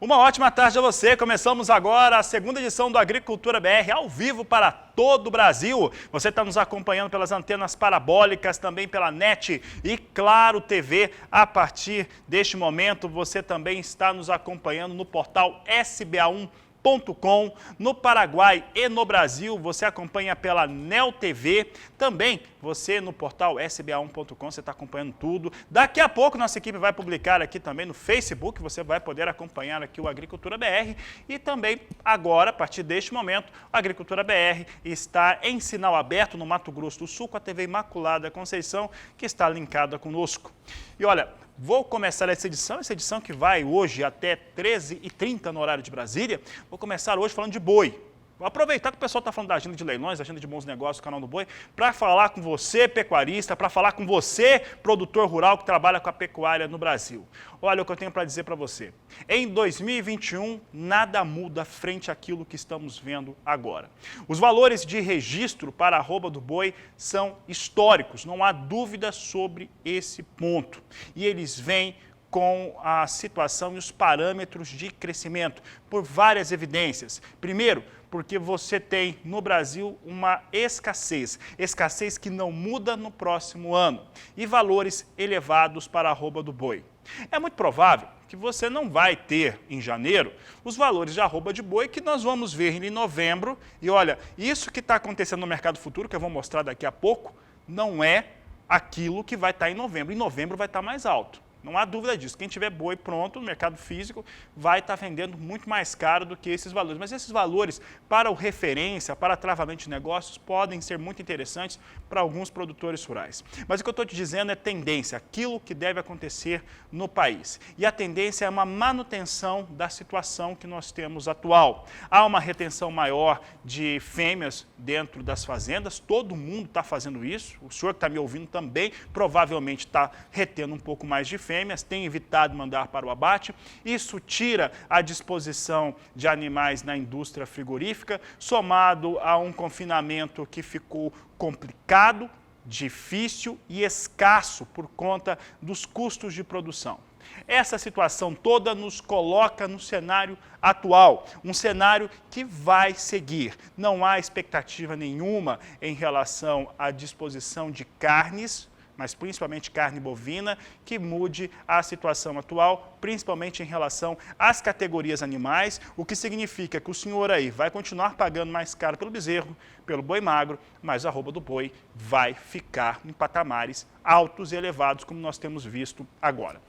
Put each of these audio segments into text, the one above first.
Uma ótima tarde a você. Começamos agora a segunda edição do Agricultura BR, ao vivo para todo o Brasil. Você está nos acompanhando pelas antenas parabólicas, também pela NET e Claro TV. A partir deste momento, você também está nos acompanhando no portal SBA1.com. No Paraguai e no Brasil, você acompanha pela NEL TV. Também você no portal sba1.com, você está acompanhando tudo. Daqui a pouco nossa equipe vai publicar aqui também no Facebook, você vai poder acompanhar aqui o Agricultura BR. E também agora, a partir deste momento, a Agricultura BR está em sinal aberto no Mato Grosso do Sul com a TV Imaculada Conceição, que está linkada conosco. E olha, vou começar essa edição que vai hoje até 13h30 no horário de Brasília. Vou começar hoje falando de boi. Vou aproveitar que o pessoal está falando da agenda de leilões, da agenda de bons negócios, do canal do boi, para falar com você, pecuarista, para falar com você, produtor rural que trabalha com a pecuária no Brasil. Olha o que eu tenho para dizer para você. Em 2021, nada muda frente àquilo que estamos vendo agora. Os valores de registro para a arroba do boi são históricos, não há dúvida sobre esse ponto. E eles vêm com a situação e os parâmetros de crescimento, por várias evidências. Primeiro, porque você tem no Brasil uma escassez que não muda no próximo ano, e valores elevados para a arroba do boi. É muito provável que você não vai ter em janeiro os valores de arroba de boi que nós vamos ver em novembro. E olha, isso que está acontecendo no mercado futuro, que eu vou mostrar daqui a pouco, não é aquilo que vai estar em novembro. Em novembro vai estar mais alto. Não há dúvida disso. Quem tiver boi pronto no mercado físico vai estar vendendo muito mais caro do que esses valores. Mas esses valores, para o referência, para travamento de negócios, podem ser muito interessantes para alguns produtores rurais. Mas o que eu estou te dizendo é tendência, aquilo que deve acontecer no país. E a tendência é uma manutenção da situação que nós temos atual. Há uma retenção maior de fêmeas dentro das fazendas, todo mundo está fazendo isso. O senhor que está me ouvindo também provavelmente está retendo um pouco mais de fêmeas, tem evitado mandar para o abate. Isso tira a disposição de animais na indústria frigorífica, somado a um confinamento que ficou complicado, difícil e escasso por conta dos custos de produção. Essa situação toda nos coloca no cenário atual, um cenário que vai seguir. Não há expectativa nenhuma em relação à disposição de carnes, mas principalmente carne bovina, que mude a situação atual, principalmente em relação às categorias animais, o que significa que o senhor aí vai continuar pagando mais caro pelo bezerro, pelo boi magro, mas a arroba do boi vai ficar em patamares altos e elevados, como nós temos visto agora.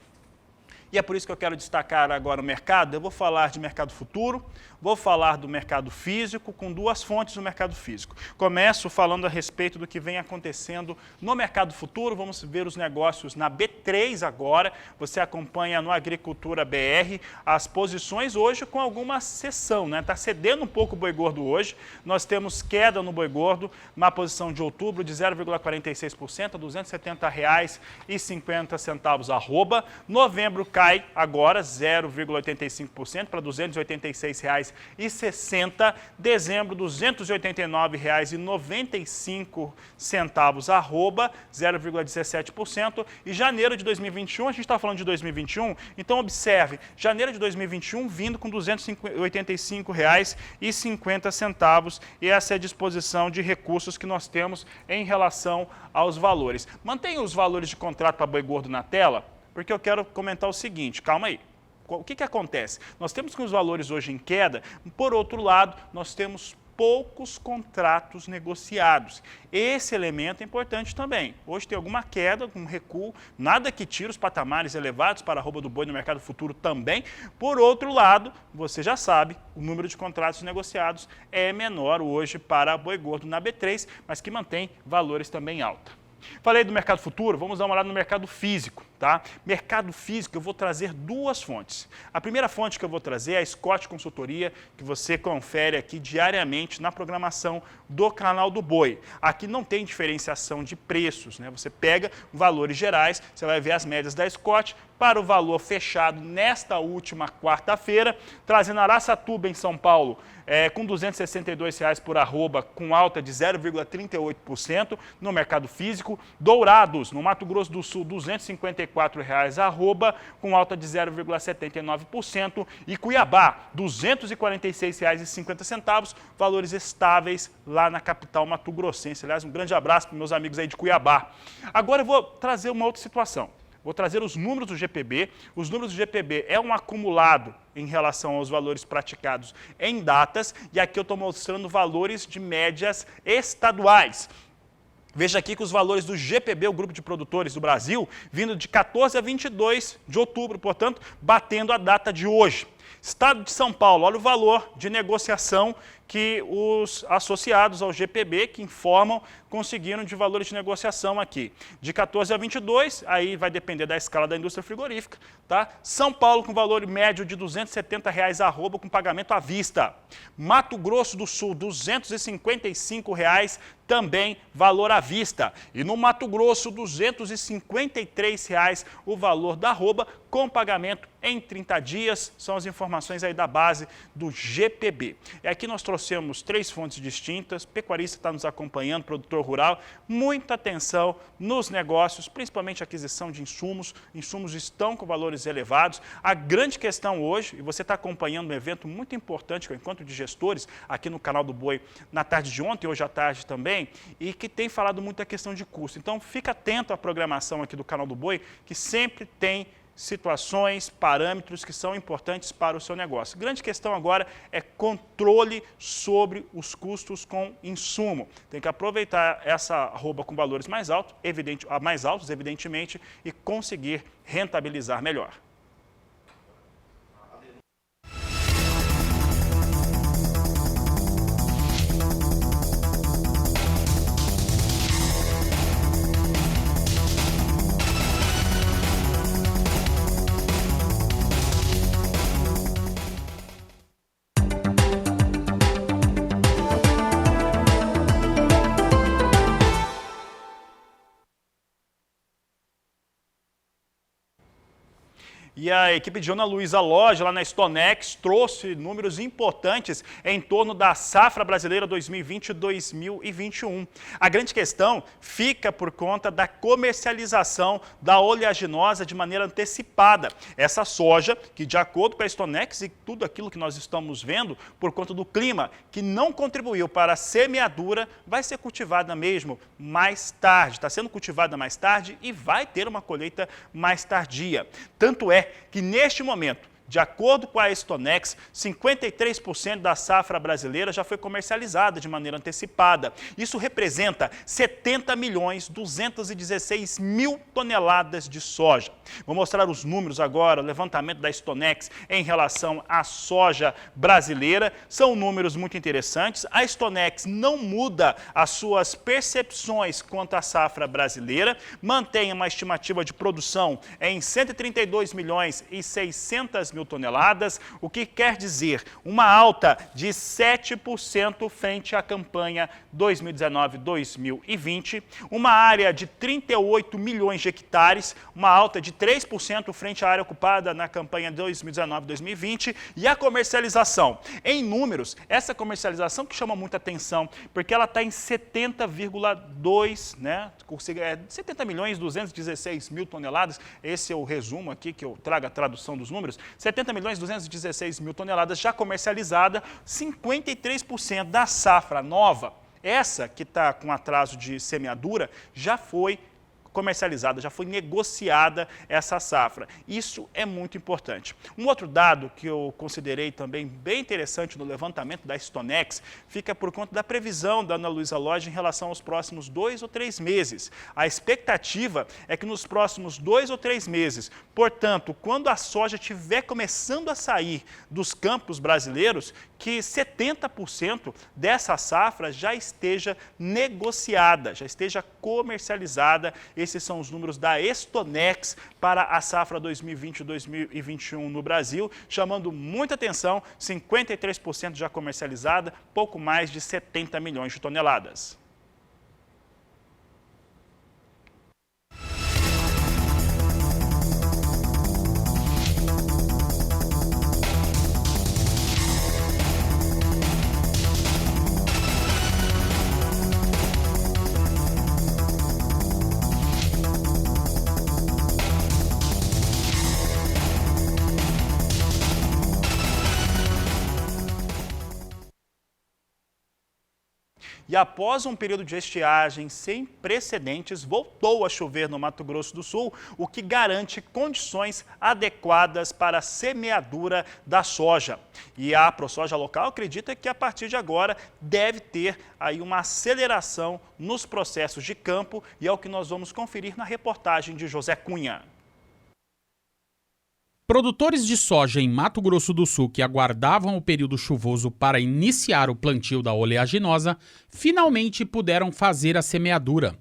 E é por isso que eu quero destacar agora o mercado. Eu vou falar de mercado futuro, vou falar do mercado físico, com duas fontes do mercado físico. Começo falando a respeito do que vem acontecendo no mercado futuro. Vamos ver os negócios na B3 agora. Você acompanha no Agricultura BR as posições hoje com alguma cessão, né? Está cedendo um pouco o boi gordo hoje. Nós temos queda no boi gordo, na posição de outubro de 0,46% a R$ 270,50 arroba. Novembro cai agora 0,85% para R$ 286,60. Dezembro, R$ 289,95 arroba, 0,17%. E janeiro de 2021, a gente está falando de 2021, então observe, janeiro de 2021 vindo com R$ 285,50. E essa é a disposição de recursos que nós temos em relação aos valores. Mantenha os valores de contrato para boi gordo na tela, porque eu quero comentar o seguinte, calma aí. O que acontece? Nós temos com os valores hoje em queda, por outro lado, nós temos poucos contratos negociados. Esse elemento é importante também. Hoje tem alguma queda, um recuo, nada que tire os patamares elevados para a arroba do boi no mercado futuro também. Por outro lado, você já sabe, o número de contratos negociados é menor hoje para boi gordo na B3, mas que mantém valores também altos. Falei do mercado futuro, vamos dar uma olhada no mercado físico, tá? Mercado físico, eu vou trazer duas fontes. A primeira fonte que eu vou trazer é a Scott Consultoria, que você confere aqui diariamente na programação do canal do boi. Aqui não tem diferenciação de preços, né? Você pega valores gerais, você vai ver as médias da Scott, para o valor fechado nesta última quarta-feira, trazendo Araçatuba, em São Paulo, com R$ 262 por arroba, com alta de 0,38% no mercado físico. Dourados, no Mato Grosso do Sul, R$ 254 arroba, com alta de 0,79%. E Cuiabá, R$ 246,50, valores estáveis lá na capital mato-grossense. Aliás, um grande abraço para meus amigos aí de Cuiabá. Agora eu vou trazer uma outra situação. Vou trazer os números do GPB. Os números do GPB é um acumulado em relação aos valores praticados em datas, e aqui eu estou mostrando valores de médias estaduais. Veja aqui que os valores do GPB, o Grupo de Produtores do Brasil, vindo de 14 a 22 de outubro, portanto, batendo a data de hoje. Estado de São Paulo, olha o valor de negociação que os associados ao GPB, que informam, conseguiram de valores de negociação aqui. De 14 a 22, aí vai depender da escala da indústria frigorífica, tá? São Paulo com valor médio de R$ 270 arroba, com pagamento à vista. Mato Grosso do Sul, R$ 255, também valor à vista. E no Mato Grosso, R$ 253 o valor da arroba, com pagamento em 30 dias. São as informações aí da base do GPB. E aqui nós trouxemos 3 fontes distintas. Pecuarista está nos acompanhando, produtor rural. Muita atenção nos negócios, principalmente aquisição de insumos. Insumos estão com valores elevados. A grande questão hoje, e você está acompanhando um evento muito importante, que é o Encontro de Gestores, aqui no canal do Boi, na tarde de ontem, hoje à tarde também, e que tem falado muito a questão de custo. Então, fica atento à programação aqui do canal do Boi, que sempre tem situações, parâmetros que são importantes para o seu negócio. A grande questão agora é controle sobre os custos com insumo. Tem que aproveitar essa arroba com valores mais altos, evidentemente, e conseguir rentabilizar melhor. E a equipe de Ana Luísa Lodge, lá na Stonex, trouxe números importantes em torno da safra brasileira 2020 e 2021. A grande questão fica por conta da comercialização da oleaginosa de maneira antecipada. Essa soja, que de acordo com a Stonex e tudo aquilo que nós estamos vendo, por conta do clima, que não contribuiu para a semeadura, vai ser cultivada mesmo mais tarde. Está sendo cultivada mais tarde e vai ter uma colheita mais tardia. Tanto é que neste momento, de acordo com a Stonex, 53% da safra brasileira já foi comercializada de maneira antecipada. Isso representa 70.216.000 toneladas de soja. Vou mostrar os números agora, o levantamento da Stonex em relação à soja brasileira. São números muito interessantes. A Stonex não muda as suas percepções quanto à safra brasileira, mantém uma estimativa de produção em 132.600.000 toneladas, o que quer dizer uma alta de 7% frente à campanha 2019-2020, uma área de 38 milhões de hectares, uma alta de 3% frente à área ocupada na campanha 2019-2020, e a comercialização. Em números, essa comercialização que chama muita atenção, porque ela está em 70,2, né? 70.216.000 toneladas, esse é o resumo aqui, que eu trago a tradução dos números, 70.216.000 toneladas já comercializada, 53% da safra nova, essa que está com atraso de semeadura, já foi comercializada, já foi negociada essa safra. Isso é muito importante. Um outro dado que eu considerei também bem interessante no levantamento da Stonex fica por conta da previsão da Ana Luísa Lodge em relação aos próximos 2 ou 3 meses. A expectativa é que nos próximos 2 ou 3 meses, portanto, quando a soja estiver começando a sair dos campos brasileiros, que 70% dessa safra já esteja negociada, já esteja comercializada. Esses são os números da Stonex para a safra 2020-2021 no Brasil, chamando muita atenção, 53% já comercializada, pouco mais de 70 milhões de toneladas. e após um período de estiagem sem precedentes, voltou a chover no Mato Grosso do Sul, o que garante condições adequadas para a semeadura da soja. E a ProSoja local acredita que a partir de agora deve ter aí uma aceleração nos processos de campo e é o que nós vamos conferir na reportagem de José Cunha. Produtores de soja em Mato Grosso do Sul que aguardavam o período chuvoso para iniciar o plantio da oleaginosa, finalmente puderam fazer a semeadura.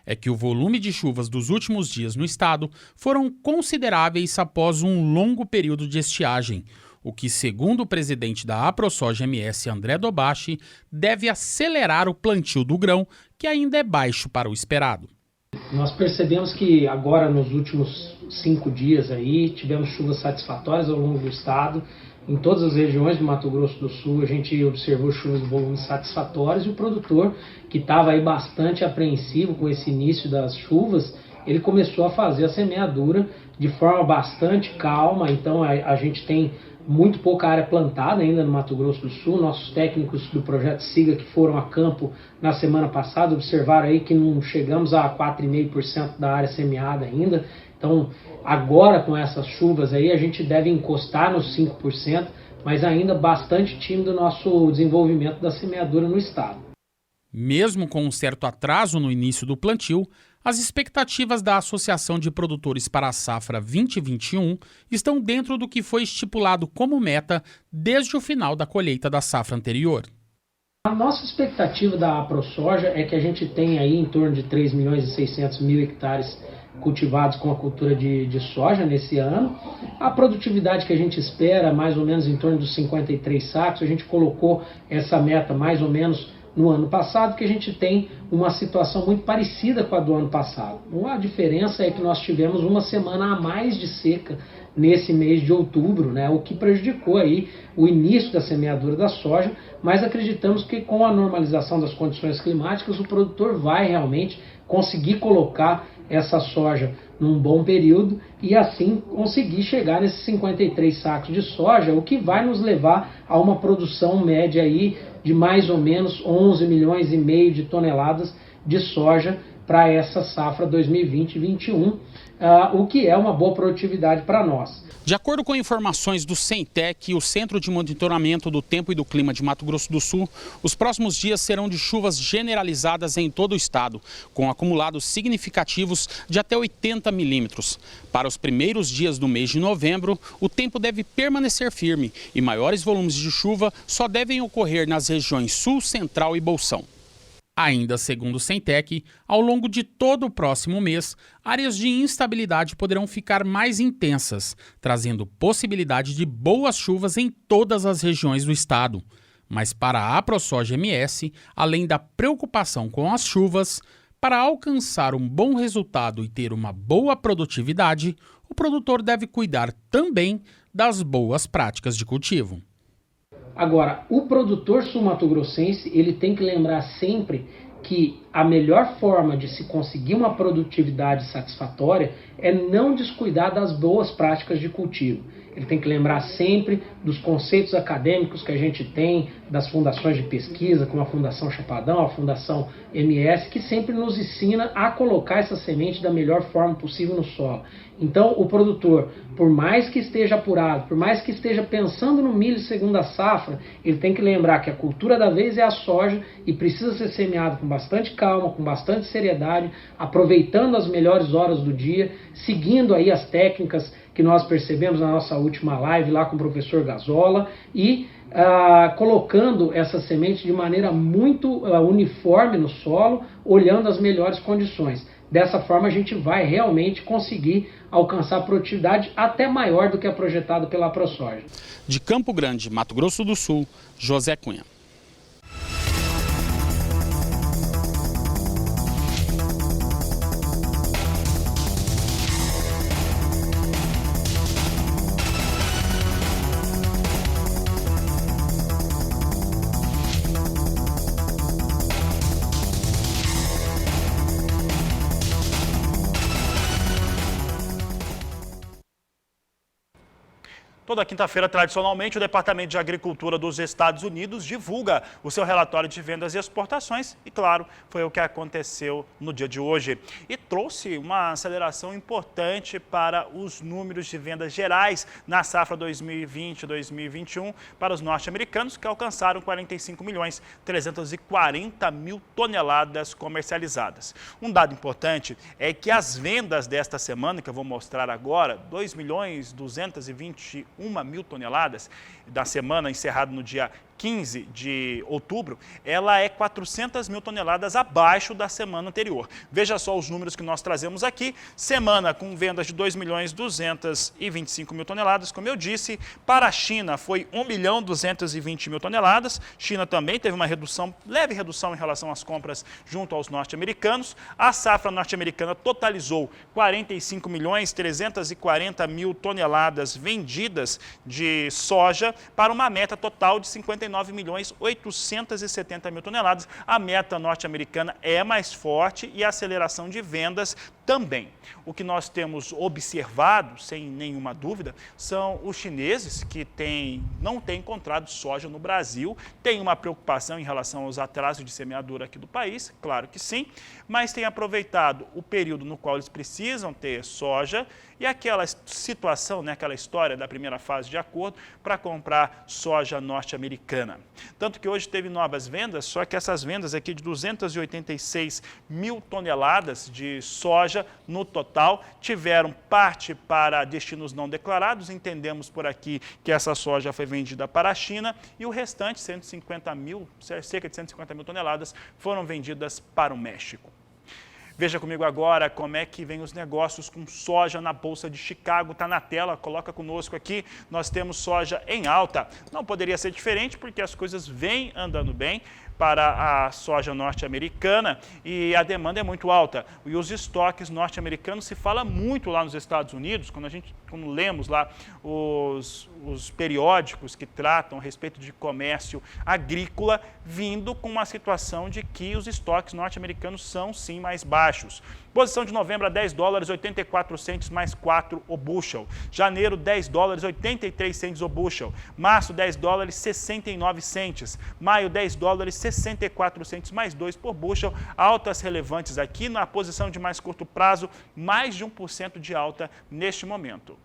É que o volume de chuvas dos últimos dias no estado foram consideráveis após um longo período de estiagem, o que, segundo o presidente da AproSoja MS, André Dobashi, deve acelerar o plantio do grão, que ainda é baixo para o esperado. Nós percebemos que agora nos últimos 5 dias aí tivemos chuvas satisfatórias ao longo do estado. Em todas as regiões do Mato Grosso do Sul a gente observou chuvas de volumes satisfatórios e o produtor, que estava aí bastante apreensivo com esse início das chuvas, ele começou a fazer a semeadura de forma bastante calma. Então a gente tem muito pouca área plantada ainda no Mato Grosso do Sul. Nossos técnicos do projeto SIGA que foram a campo na semana passada observaram aí que não chegamos a 4,5% da área semeada ainda. Então agora com essas chuvas aí a gente deve encostar nos 5%, mas ainda bastante tímido o nosso desenvolvimento da semeadura no estado. Mesmo com um certo atraso no início do plantio, as expectativas da Associação de Produtores para a Safra 2021 estão dentro do que foi estipulado como meta desde o final da colheita da safra anterior. A nossa expectativa da ProSoja é que a gente tenha aí em torno de 3.600.000 hectares cultivados com a cultura de soja nesse ano. A produtividade que a gente espera, mais ou menos em torno dos 53 sacos, a gente colocou essa meta mais ou menos no ano passado, que a gente tem uma situação muito parecida com a do ano passado. A diferença é que nós tivemos uma semana a mais de seca nesse mês de outubro, né, o que prejudicou aí o início da semeadura da soja, mas acreditamos que com a normalização das condições climáticas o produtor vai realmente conseguir colocar essa soja num bom período e assim conseguir chegar nesses 53 sacos de soja, o que vai nos levar a uma produção média aí de mais ou menos 11,5 milhões de toneladas de soja para essa safra 2020-21, o que é uma boa produtividade para nós. De acordo com informações do CENTEC, o Centro de Monitoramento do Tempo e do Clima de Mato Grosso do Sul, os próximos dias serão de chuvas generalizadas em todo o estado, com acumulados significativos de até 80 milímetros. Para os primeiros dias do mês de novembro, o tempo deve permanecer firme e maiores volumes de chuva só devem ocorrer nas regiões Sul, Central e Bolsão. Ainda segundo o CENTEC, ao longo de todo o próximo mês, áreas de instabilidade poderão ficar mais intensas, trazendo possibilidade de boas chuvas em todas as regiões do estado. Mas para a AproSoja MS, além da preocupação com as chuvas, para alcançar um bom resultado e ter uma boa produtividade, o produtor deve cuidar também das boas práticas de cultivo. Agora, o produtor sul-mato-grossense, ele tem que lembrar sempre que a melhor forma de se conseguir uma produtividade satisfatória é não descuidar das boas práticas de cultivo. Ele tem que lembrar sempre dos conceitos acadêmicos que a gente tem, das fundações de pesquisa, como a Fundação Chapadão, a Fundação MS, que sempre nos ensina a colocar essa semente da melhor forma possível no solo. Então, o produtor, por mais que esteja apurado, por mais que esteja pensando no milho segunda safra, ele tem que lembrar que a cultura da vez é a soja e precisa ser semeado com bastante calma, com bastante seriedade, aproveitando as melhores horas do dia, seguindo aí as técnicas que nós percebemos na nossa última live lá com o professor Gazola e colocando essa semente de maneira muito uniforme no solo, olhando as melhores condições. Dessa forma a gente vai realmente conseguir alcançar produtividade até maior do que a projetada pela ProSoja. De Campo Grande, Mato Grosso do Sul, José Cunha. Toda quinta-feira, tradicionalmente, o Departamento de Agricultura dos Estados Unidos divulga o seu relatório de vendas e exportações e, claro, foi o que aconteceu no dia de hoje. E trouxe uma aceleração importante para os números de vendas gerais na safra 2020-2021 para os norte-americanos, que alcançaram 45.340.000 toneladas comercializadas. Um dado importante é que as vendas desta semana, que eu vou mostrar agora, 2.221.000 toneladas, da semana encerrada no dia 15 de outubro, ela é 400.000 toneladas abaixo da semana anterior. Veja só os números que nós trazemos aqui. Semana com vendas de 2.225.000 toneladas, como eu disse. Para a China foi 1.220.000 toneladas. China também teve uma redução, leve redução em relação às compras junto aos norte-americanos. A safra norte-americana totalizou 45.340.000 toneladas vendidas de soja para uma meta total de 59.870.000 toneladas. A meta norte-americana é mais forte e a aceleração de vendas também. O que nós temos observado, sem nenhuma dúvida, são os chineses que não têm encontrado soja no Brasil. Tem uma preocupação em relação aos atrasos de semeadura aqui do país, claro que sim, mas têm aproveitado o período no qual eles precisam ter soja e aquela situação, né, aquela história da primeira fase de acordo para comprar soja norte-americana. Tanto que hoje teve novas vendas, só que essas vendas aqui de 286.000 toneladas de soja no total tiveram parte para destinos não declarados. Entendemos por aqui que essa soja foi vendida para a China e o restante, cerca de 150.000 toneladas, foram vendidas para o México. Veja comigo agora como é que vem os negócios com soja na Bolsa de Chicago. Está na tela, coloca conosco aqui. Nós temos soja em alta. Não poderia ser diferente porque as coisas vêm andando bem para a soja norte-americana e a demanda é muito alta. E os estoques norte-americanos, se fala muito lá nos Estados Unidos, quando lemos lá os periódicos que tratam a respeito de comércio agrícola, vindo com uma situação de que os estoques norte-americanos são sim mais baixos. Posição de novembro a $10,84 mais 4 o bushel. Janeiro, $10,83 o bushel. Março, $10,69. Maio, $10,64 mais 2 por bushel. Altas relevantes aqui na posição de mais curto prazo, mais de 1% de alta neste momento.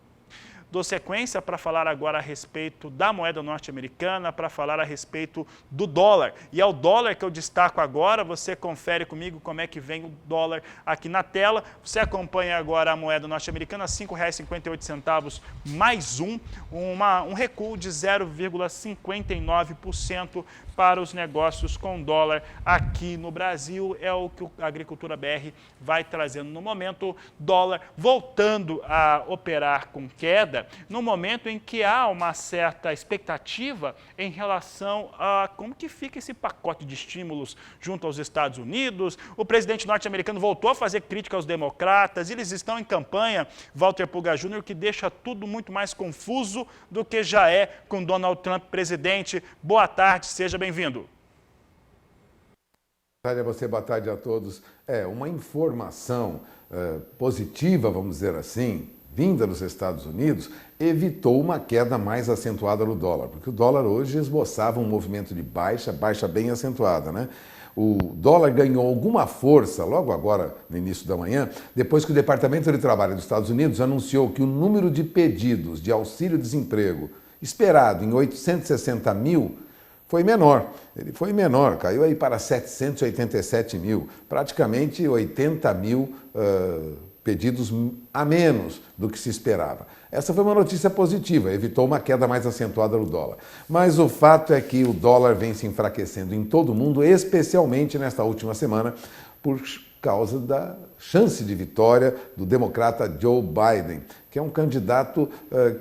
Dou sequência para falar agora a respeito da moeda norte-americana, para falar a respeito do dólar. E é o dólar que eu destaco agora, você confere comigo como é que vem o dólar aqui na tela. Você acompanha agora a moeda norte-americana, R$ 5,58 mais um recuo de 0,59% para os negócios com dólar aqui no Brasil. É o que a Agricultura BR vai trazendo no momento. Dólar voltando a operar com queda, no momento em que há uma certa expectativa em relação a como que fica esse pacote de estímulos junto aos Estados Unidos. O presidente norte-americano voltou a fazer crítica aos democratas, eles estão em campanha, Walter Puga Jr., que deixa tudo muito mais confuso do que já é com Donald Trump presidente. Boa tarde, seja bem-vindo. Boa tarde a você, boa tarde a todos. Uma informação positiva, vamos dizer assim, vinda dos Estados Unidos, evitou uma queda mais acentuada no dólar, porque o dólar hoje esboçava um movimento de baixa bem acentuada, né? O dólar ganhou alguma força logo agora, no início da manhã, depois que o Departamento de Trabalho dos Estados Unidos anunciou que o número de pedidos de auxílio-desemprego esperado em 860 mil foi menor. Ele foi menor, caiu aí para 787 mil, praticamente 80 mil pedidos a menos do que se esperava. Essa foi uma notícia positiva, evitou uma queda mais acentuada no dólar. Mas o fato é que o dólar vem se enfraquecendo em todo o mundo, especialmente nesta última semana, por causa da chance de vitória do democrata Joe Biden, que é um candidato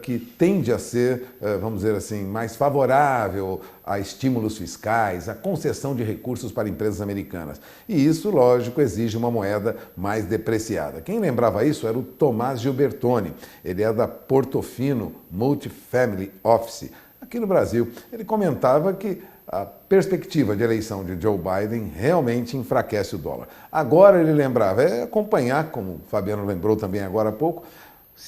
que tende a ser, vamos dizer assim, mais favorável a estímulos fiscais, a concessão de recursos para empresas americanas. E isso, lógico, exige uma moeda mais depreciada. Quem lembrava isso era o Tomás Gilbertoni. Ele é da Portofino Multifamily Office, aqui no Brasil. Ele comentava que a perspectiva de eleição de Joe Biden realmente enfraquece o dólar. Agora ele lembrava, acompanhar, como o Fabiano lembrou também agora há pouco,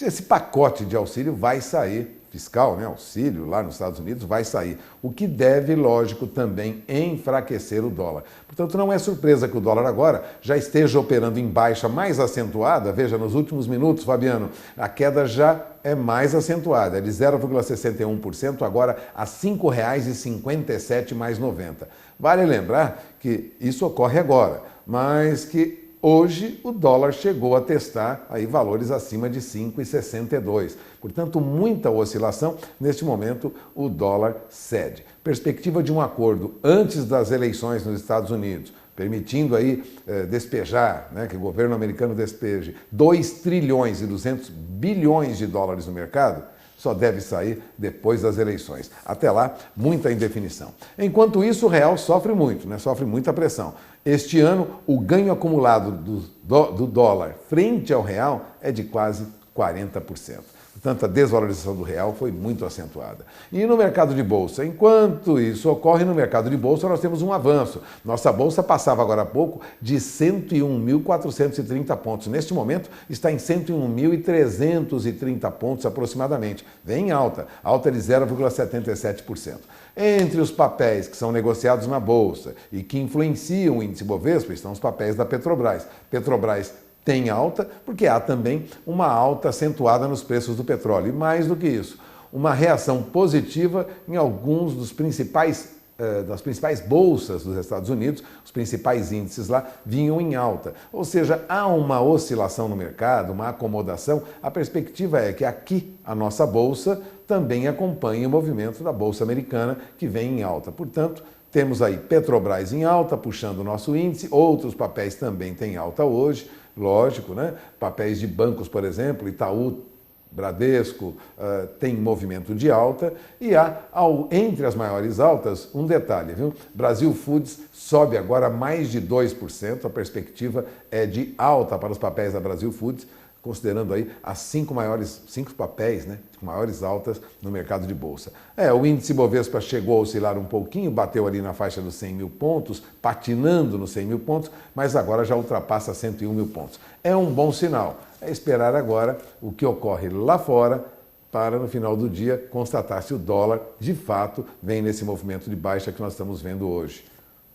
esse pacote de auxílio vai sair, fiscal, né, auxílio lá nos Estados Unidos vai sair, o que deve, lógico, também enfraquecer o dólar. Portanto, não é surpresa que o dólar agora já esteja operando em baixa mais acentuada. Veja, nos últimos minutos, Fabiano, a queda já é mais acentuada, é de 0,61%, agora a R$ 5,57 mais 90. Vale lembrar que isso ocorre agora, mas que hoje o dólar chegou a testar aí valores acima de 5,62. Portanto, muita oscilação. Neste momento, o dólar cede. Perspectiva de um acordo antes das eleições nos Estados Unidos, permitindo aí despejar, né, que o governo americano despeje 2 trilhões e 200 bilhões de dólares no mercado, só deve sair depois das eleições. Até lá, muita indefinição. Enquanto isso, o real sofre muito, né? Sofre muita pressão. Este ano, o ganho acumulado do dólar frente ao real é de quase 40%. Portanto, a desvalorização do real foi muito acentuada. E no mercado de bolsa? Enquanto isso ocorre no mercado de bolsa, nós temos um avanço. Nossa bolsa passava agora há pouco de 101.430 pontos. Neste momento, está em 101.330 pontos aproximadamente. Vem alta de 0,77%. Entre os papéis que são negociados na bolsa e que influenciam o índice Bovespa estão os papéis da Petrobras. Petrobras tem alta, porque há também uma alta acentuada nos preços do petróleo. E mais do que isso, uma reação positiva em alguns das principais bolsas dos Estados Unidos, os principais índices lá vinham em alta. Ou seja, há uma oscilação no mercado, uma acomodação. A perspectiva é que aqui a nossa bolsa também acompanhe o movimento da bolsa americana, que vem em alta. Portanto, temos aí Petrobras em alta, puxando o nosso índice, outros papéis também têm alta hoje, lógico, né? Papéis de bancos, por exemplo, Itaú, Bradesco, tem movimento de alta, e há, entre as maiores altas, um detalhe, viu? Brasil Foods sobe agora mais de 2%, a perspectiva é de alta para os papéis da Brasil Foods, considerando aí as 5 papéis, né, com maiores altas no mercado de bolsa. O índice Bovespa chegou a oscilar um pouquinho, bateu ali na faixa dos 100 mil pontos, patinando nos 100 mil pontos, mas agora já ultrapassa 101 mil pontos. É um bom sinal. É esperar agora o que ocorre lá fora para, no final do dia, constatar se o dólar, de fato, vem nesse movimento de baixa que nós estamos vendo hoje.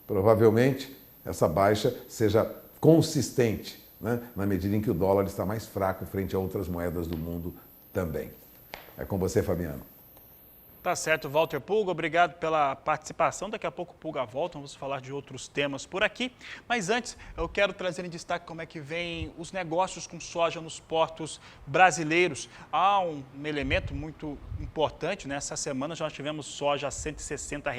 Provavelmente, essa baixa seja consistente, né, na medida em que o dólar está mais fraco frente a outras moedas do mundo também. É com você, Fabiano. Tá certo, Walter Pulga, obrigado pela participação. Daqui a pouco o Pulga volta, vamos falar de outros temas por aqui. Mas antes, eu quero trazer em destaque como é que vem os negócios com soja nos portos brasileiros. Há um elemento muito importante, né? Essa semana já tivemos soja a R$ 160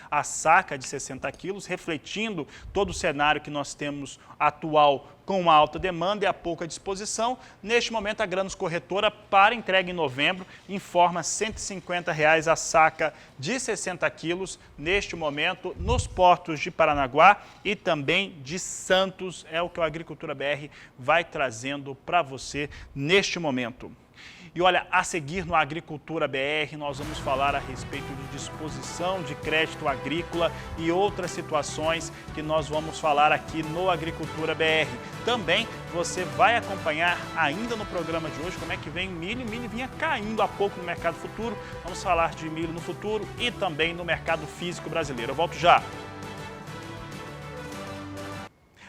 a saca de 60 quilos, refletindo todo o cenário que nós temos atual com uma alta demanda e a pouca disposição. Neste momento, a Grãos Corretora, para entrega em novembro, informa R$ 150 a saca de 60 quilos, neste momento, nos portos de Paranaguá e também de Santos. É o que o Agricultura BR vai trazendo para você neste momento. E olha, a seguir no Agricultura BR, nós vamos falar a respeito de disposição de crédito agrícola e outras situações que nós vamos falar aqui no Agricultura BR. Também você vai acompanhar ainda no programa de hoje como é que vem o milho. O milho vinha caindo há pouco no mercado futuro. Vamos falar de milho no futuro e também no mercado físico brasileiro. Eu volto já.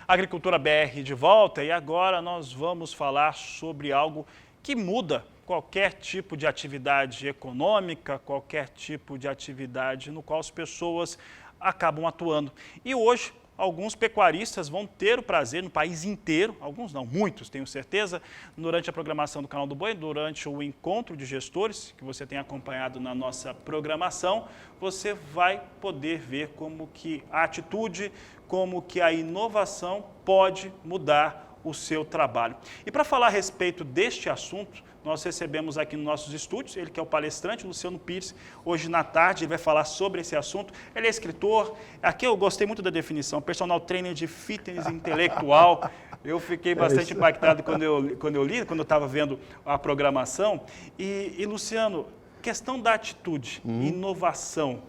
Agricultura BR de volta e agora nós vamos falar sobre algo que muda qualquer tipo de atividade econômica, qualquer tipo de atividade no qual as pessoas acabam atuando. E hoje, alguns pecuaristas vão ter o prazer no país inteiro, alguns não, muitos, tenho certeza, durante a programação do Canal do Boi, durante o encontro de gestores, que você tem acompanhado na nossa programação, você vai poder ver como que a atitude, como que a inovação pode mudar o seu trabalho. E para falar a respeito deste assunto, nós recebemos aqui nos nossos estúdios, ele que é o palestrante, Luciano Pires, hoje na tarde ele vai falar sobre esse assunto. Ele é escritor, aqui eu gostei muito da definição, personal trainer de fitness intelectual. Eu fiquei bastante impactado quando eu li, quando eu estava vendo a programação. E Luciano, questão da atitude, inovação,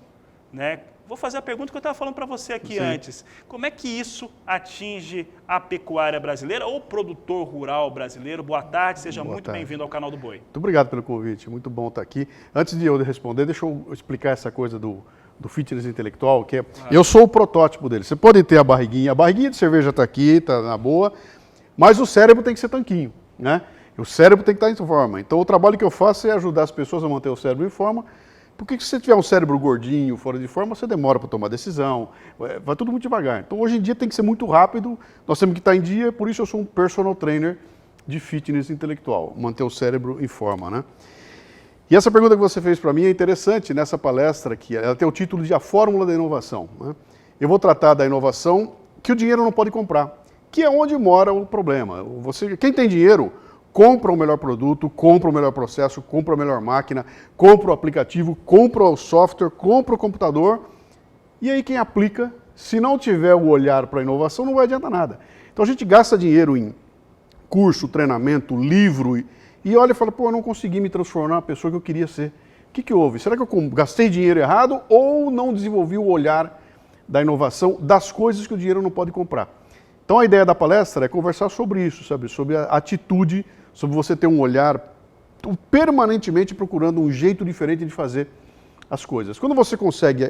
né? Vou fazer a pergunta que eu estava falando para você aqui antes. Como é que isso atinge a pecuária brasileira ou o produtor rural brasileiro? Boa tarde, seja muito bem-vindo ao Canal do Boi. Muito obrigado pelo convite, muito bom estar aqui. Antes de eu responder, deixa eu explicar essa coisa do fitness intelectual, que é... Eu sou o protótipo dele. Você pode ter a barriguinha de cerveja está aqui, está na boa, mas o cérebro tem que ser tanquinho, né? O cérebro tem que estar em forma. Então o trabalho que eu faço é ajudar as pessoas a manter o cérebro em forma. Porque se você tiver um cérebro gordinho, fora de forma, você demora para tomar decisão, vai tudo muito devagar. Então hoje em dia tem que ser muito rápido, nós temos que estar em dia, por isso eu sou um personal trainer de fitness intelectual, manter o cérebro em forma, né? E essa pergunta que você fez para mim é interessante nessa palestra, que ela tem o título de A Fórmula da Inovação, né? Eu vou tratar da inovação que o dinheiro não pode comprar, que é onde mora o problema. Quem tem dinheiro compra o melhor produto, compra o melhor processo, compra a melhor máquina, compra o aplicativo, compra o software, compra o computador. E aí quem aplica, se não tiver o olhar para a inovação, não vai adiantar nada. Então a gente gasta dinheiro em curso, treinamento, livro, e olha e fala, pô, eu não consegui me transformar na pessoa que eu queria ser. O que houve? Será que eu gastei dinheiro errado ou não desenvolvi o olhar da inovação, das coisas que o dinheiro não pode comprar? Então a ideia da palestra é conversar sobre isso, sabe? Sobre a atitude, sobre você ter um olhar permanentemente procurando um jeito diferente de fazer as coisas. Quando você consegue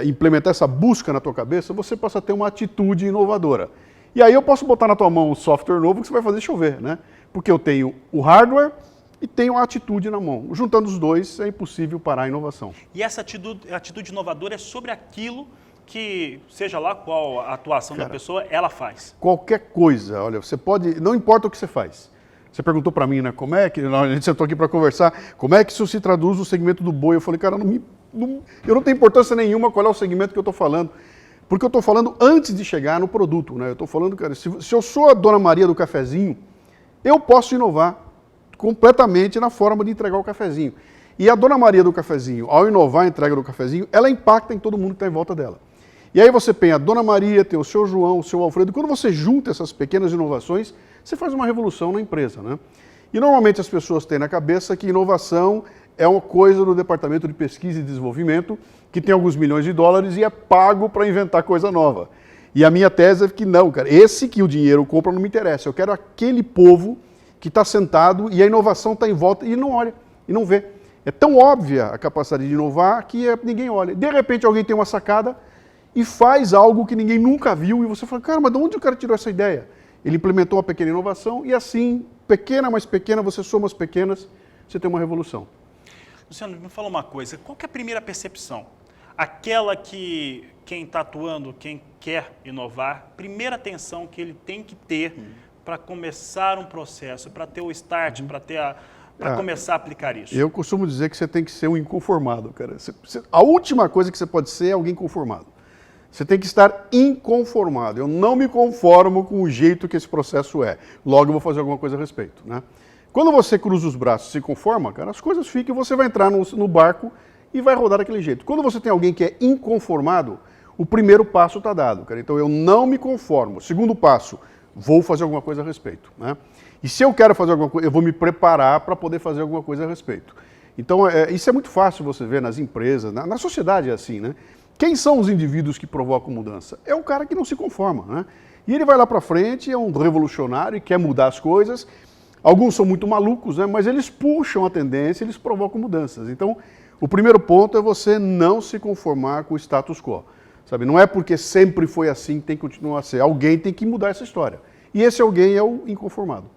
implementar essa busca na tua cabeça, você passa a ter uma atitude inovadora. E aí eu posso botar na tua mão um software novo que você vai fazer chover, né? Porque eu tenho o hardware e tenho a atitude na mão. Juntando os dois, é impossível parar a inovação. E essa atitude inovadora é sobre aquilo que, seja lá qual a atuação da pessoa, ela faz? Qualquer coisa, olha, você pode, não importa o que você faz. Você perguntou para mim, né, como é que, a gente sentou aqui para conversar, como é que isso se traduz no segmento do boi? Eu falei, cara, eu não tenho importância nenhuma qual é o segmento que eu estou falando, porque eu estou falando antes de chegar no produto, né? Eu estou falando, cara, se eu sou a Dona Maria do cafezinho, eu posso inovar completamente na forma de entregar o cafezinho. E a Dona Maria do cafezinho, ao inovar a entrega do cafezinho, ela impacta em todo mundo que está em volta dela. E aí você tem a Dona Maria, tem o seu João, o seu Alfredo. Quando você junta essas pequenas inovações, você faz uma revolução na empresa, né? E normalmente as pessoas têm na cabeça que inovação é uma coisa do Departamento de Pesquisa e Desenvolvimento que tem alguns milhões de dólares e é pago para inventar coisa nova. E a minha tese é que não, cara, esse que o dinheiro compra não me interessa. Eu quero aquele povo que está sentado e a inovação está em volta e não olha, e não vê. É tão óbvia a capacidade de inovar que ninguém olha. De repente alguém tem uma sacada e faz algo que ninguém nunca viu e você fala, cara, mas de onde o cara tirou essa ideia? Ele implementou uma pequena inovação e assim, pequena mais pequena, você soma as pequenas, você tem uma revolução. Luciano, me fala uma coisa, qual que é a primeira percepção? Aquela que quem está atuando, quem quer inovar, primeira atenção que ele tem que ter para começar um processo, para ter o start, para começar a aplicar isso? Eu costumo dizer que você tem que ser um inconformado, cara. A última coisa que você pode ser é alguém conformado. Você tem que estar inconformado. Eu não me conformo com o jeito que esse processo é. Logo eu vou fazer alguma coisa a respeito, né? Quando você cruza os braços e se conforma, cara, as coisas ficam e você vai entrar no barco e vai rodar daquele jeito. Quando você tem alguém que é inconformado, o primeiro passo está dado, cara. Então eu não me conformo. Segundo passo, vou fazer alguma coisa a respeito, né? E se eu quero fazer alguma coisa, eu vou me preparar para poder fazer alguma coisa a respeito. Então isso é muito fácil você ver nas empresas, na sociedade é assim, né? Quem são os indivíduos que provocam mudança? É um cara que não se conforma, né? E ele vai lá para frente, é um revolucionário e quer mudar as coisas. Alguns são muito malucos, né? Mas eles puxam a tendência, eles provocam mudanças. Então, o primeiro ponto é você não se conformar com o status quo. Sabe? Não é porque sempre foi assim que tem que continuar a ser. Alguém tem que mudar essa história. E esse alguém é o inconformado.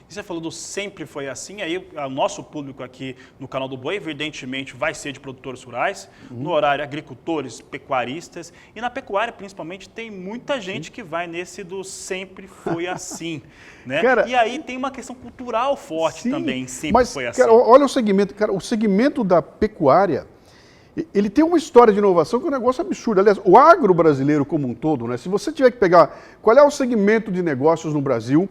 E você falou do sempre foi assim, aí o nosso público aqui no Canal do Boi, evidentemente, vai ser de produtores rurais, no horário agricultores, pecuaristas, e na pecuária, principalmente, tem muita gente que vai nesse do sempre foi assim, né? Cara, e aí tem uma questão cultural forte também, sempre foi assim. Cara, olha o segmento, cara, o segmento da pecuária, ele tem uma história de inovação que é um negócio absurdo. Aliás, o agro brasileiro como um todo, né? Se você tiver que pegar qual é o segmento de negócios no Brasil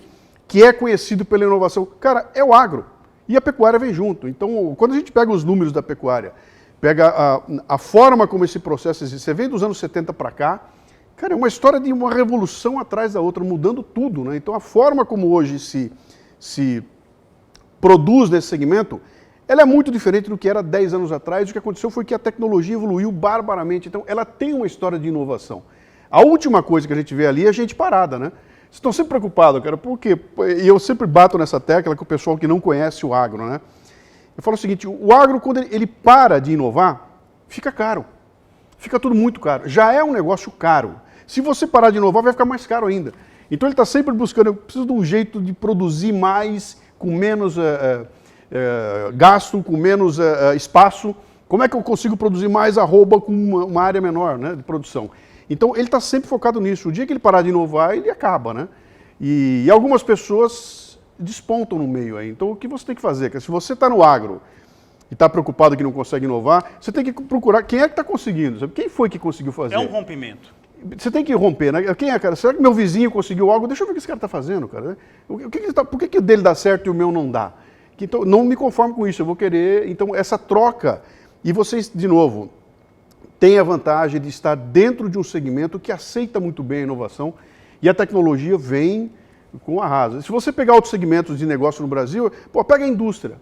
que é conhecido pela inovação, cara, é o agro. E a pecuária vem junto. Então, quando a gente pega os números da pecuária, pega a forma como esse processo existe, você vem dos anos 70 para cá, cara, é uma história de uma revolução atrás da outra, mudando tudo, né? Então, a forma como hoje se produz nesse segmento ela é muito diferente do que era 10 anos atrás. O que aconteceu foi que a tecnologia evoluiu barbaramente, então ela tem uma história de inovação. A última coisa que a gente vê ali é a gente parada, né? Vocês estão sempre preocupados, cara, porque e eu sempre bato nessa tecla com o pessoal que não conhece o agro, né? Eu falo o seguinte, o agro, quando ele para de inovar, fica caro. Fica tudo muito caro. Já é um negócio caro. Se você parar de inovar, vai ficar mais caro ainda. Então ele está sempre buscando, eu preciso de um jeito de produzir mais, com menos gasto, com menos espaço. Como é que eu consigo produzir mais arroba com uma área menor, né, de produção? Então ele está sempre focado nisso. O dia que ele parar de inovar, ele acaba, né? E algumas pessoas despontam no meio aí. Então o que você tem que fazer? Se você está no agro e está preocupado que não consegue inovar, você tem que procurar quem é que está conseguindo. Sabe? Quem foi que conseguiu fazer? É um rompimento. Você tem que romper, né? Quem é, cara? Será que meu vizinho conseguiu algo? Deixa eu ver o que esse cara está fazendo, cara. Por que o dele dá certo e o meu não dá? Então, não me conformo com isso, eu vou querer... Então, essa troca... E vocês, de novo, têm a vantagem de estar dentro de um segmento que aceita muito bem a inovação e a tecnologia vem com arrasa. Se você pegar outros segmentos de negócio no Brasil, pô, pega a indústria.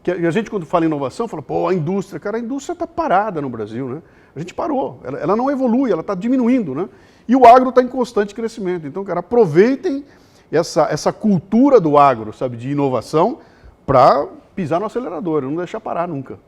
Que a gente, quando fala em inovação, fala, pô, a indústria. Cara, a indústria está parada no Brasil, né? A gente parou. Ela não evolui, ela está diminuindo, né? E o agro está em constante crescimento. Então, cara, aproveitem essa cultura do agro, sabe, de inovação, para pisar no acelerador, não deixar parar nunca.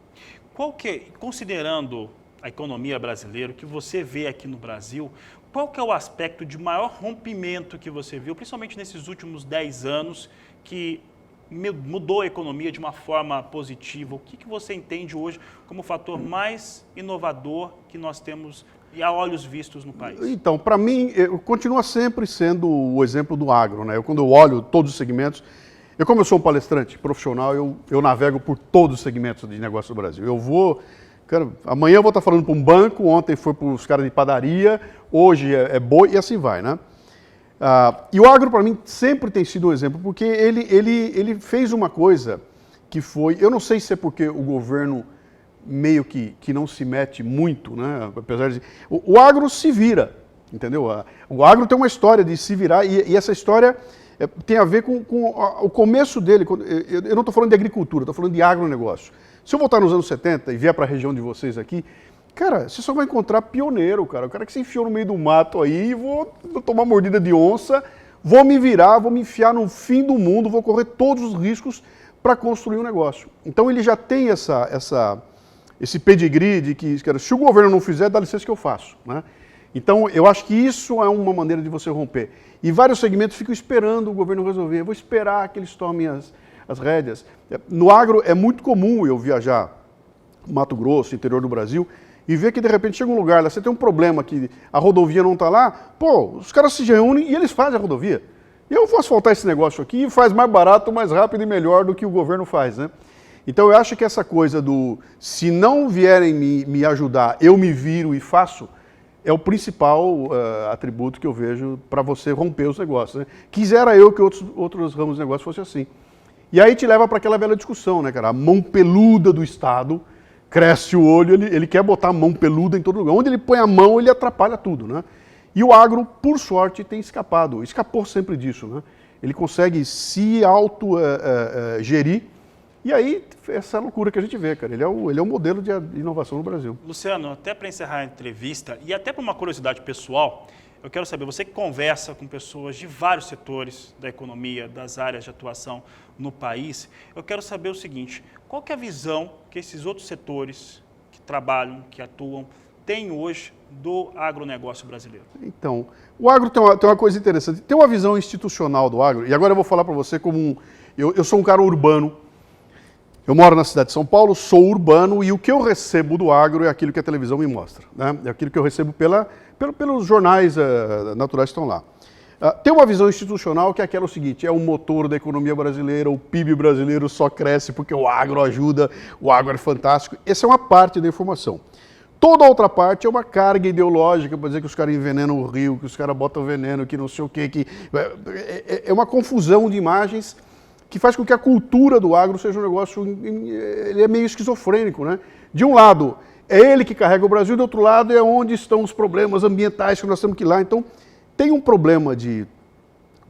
Considerando a economia brasileira, o que você vê aqui no Brasil, qual que é o aspecto de maior rompimento que você viu, principalmente nesses últimos 10 anos, que mudou a economia de uma forma positiva? O que você entende hoje como o fator mais inovador que nós temos e a olhos vistos no país? Então, para mim, continua sempre sendo o exemplo do agro, né? Quando eu olho todos os segmentos, como eu sou um palestrante profissional, eu navego por todos os segmentos de negócio do Brasil. Eu vou, cara, amanhã eu vou estar falando para um banco, ontem foi para os caras de padaria, hoje é boi e assim vai, né? E o agro, para mim, sempre tem sido um exemplo, porque ele fez uma coisa que foi... Eu não sei se é porque o governo meio que não se mete muito, né? Apesar de... O agro se vira, entendeu? O agro tem uma história de se virar, e essa história tem a ver com o começo dele. Eu não estou falando de agricultura, estou falando de agronegócio. Se eu voltar nos anos 70 e vier para a região de vocês aqui, cara, você só vai encontrar pioneiro, cara. O cara que se enfiou no meio do mato aí, vou tomar mordida de onça, vou me virar, vou me enfiar no fim do mundo, vou correr todos os riscos para construir um negócio. Então ele já tem esse pedigree de que, cara, se o governo não fizer, dá licença que eu faço, né? Então eu acho que isso é uma maneira de você romper. E vários segmentos ficam esperando o governo resolver. Eu vou esperar que eles tomem as rédeas. No agro é muito comum eu viajar no Mato Grosso, interior do Brasil, e ver que de repente chega um lugar lá, você tem um problema que a rodovia não está lá, pô, os caras se reúnem e eles fazem a rodovia. E eu vou asfaltar esse negócio aqui e faz mais barato, mais rápido e melhor do que o governo faz, né? Então eu acho que essa coisa do se não vierem me ajudar, eu me viro e faço, é o principal atributo que eu vejo para você romper os negócios, né? Quisera eu que outros ramos de negócio fossem assim. E aí te leva para aquela velha discussão, né, cara? A mão peluda do Estado, cresce o olho, ele quer botar a mão peluda em todo lugar. Onde ele põe a mão, ele atrapalha tudo, né? E o agro, por sorte, tem escapou sempre disso, né? Ele consegue se auto-gerir, e aí essa loucura que a gente vê, cara. Ele é um modelo de inovação no Brasil. Luciano, até para encerrar a entrevista, e até para uma curiosidade pessoal, eu quero saber, você que conversa com pessoas de vários setores da economia, das áreas de atuação no país, eu quero saber o seguinte, qual que é a visão que esses outros setores que trabalham, que atuam, têm hoje do agronegócio brasileiro? Então, o agro tem uma coisa interessante, tem uma visão institucional do agro, e agora eu vou falar para você como eu sou um cara urbano, eu moro na cidade de São Paulo, sou urbano, e o que eu recebo do agro é aquilo que a televisão me mostra, né? É aquilo que eu recebo pelos jornais naturais que estão lá. Tem uma visão institucional que é aquela seguinte, é o motor da economia brasileira, o PIB brasileiro só cresce porque o agro ajuda, o agro é fantástico. Essa é uma parte da informação. Toda a outra parte é uma carga ideológica para dizer que os caras envenenam o rio, que os caras botam veneno, que não sei o quê, é uma confusão de imagens que faz com que a cultura do agro seja um negócio, ele é meio esquizofrênico, né? De um lado, é ele que carrega o Brasil, do outro lado é onde estão os problemas ambientais que nós temos que ir lá. Então, tem um problema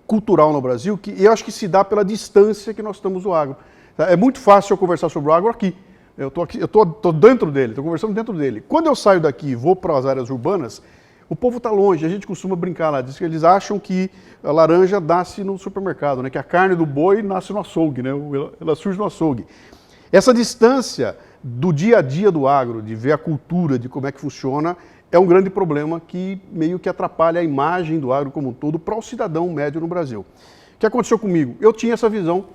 cultural no Brasil que eu acho que se dá pela distância que nós estamos do agro. É muito fácil eu conversar sobre o agro aqui. Eu tô dentro dele, estou conversando dentro dele. Quando eu saio daqui e vou para as áreas urbanas, o povo está longe, a gente costuma brincar lá, diz que eles acham que a laranja nasce no supermercado, né? Que a carne do boi nasce no açougue, né? Ela surge no açougue. Essa distância do dia a dia do agro, de ver a cultura, de como é que funciona, é um grande problema que meio que atrapalha a imagem do agro como um todo para o cidadão médio no Brasil. O que aconteceu comigo? Eu tinha essa visão,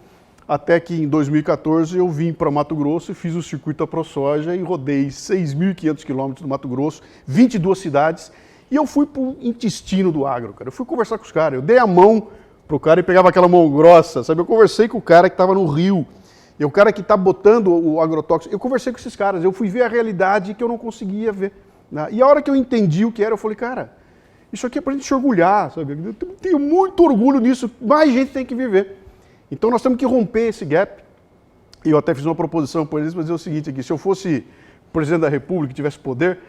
até que em 2014 eu vim para Mato Grosso e fiz o circuito da ProSoja e rodei 6.500 quilômetros do Mato Grosso, 22 cidades, e eu fui para o intestino do agro, cara. Eu fui conversar com os caras, eu dei a mão pro cara e pegava aquela mão grossa, sabe? Eu conversei com o cara que estava no Rio, e o cara que está botando o agrotóxico, eu conversei com esses caras, eu fui ver a realidade que eu não conseguia ver. Né? E a hora que eu entendi o que era, eu falei, cara, isso aqui é pra gente se orgulhar, sabe? Eu tenho muito orgulho nisso, mais gente tem que viver. Então nós temos que romper esse gap. E eu até fiz uma proposição para eles, mas é o seguinte aqui, se eu fosse presidente da República e tivesse poder,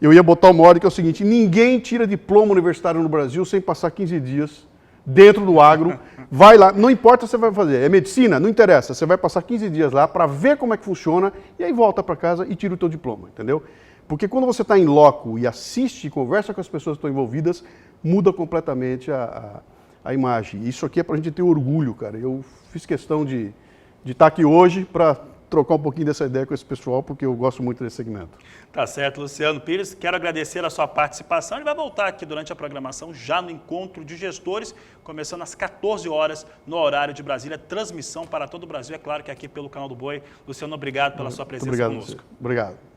eu ia botar uma ordem que é o seguinte, ninguém tira diploma universitário no Brasil sem passar 15 dias dentro do agro, vai lá, não importa o que você vai fazer, é medicina, não interessa, você vai passar 15 dias lá para ver como é que funciona e aí volta para casa e tira o teu diploma, entendeu? Porque quando você está em loco e assiste e conversa com as pessoas que estão envolvidas, muda completamente a imagem. Isso aqui é para a gente ter orgulho, cara. Eu fiz questão de estar aqui hoje para trocar um pouquinho dessa ideia com esse pessoal, porque eu gosto muito desse segmento. Tá certo, Luciano Pires. Quero agradecer a sua participação. Ele vai voltar aqui durante a programação, já no Encontro de Gestores, começando às 14 horas, no horário de Brasília. Transmissão para todo o Brasil. É claro que aqui pelo Canal do Boi. Luciano, obrigado pela sua presença conosco. Obrigado.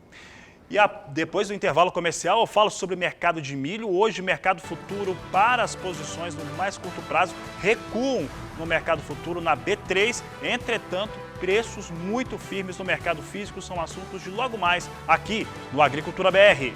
E depois do intervalo comercial, eu falo sobre o mercado de milho. Hoje, mercado futuro para as posições no mais curto prazo recuam no mercado futuro na B3. Entretanto, preços muito firmes no mercado físico são assuntos de logo mais aqui no Agricultura BR.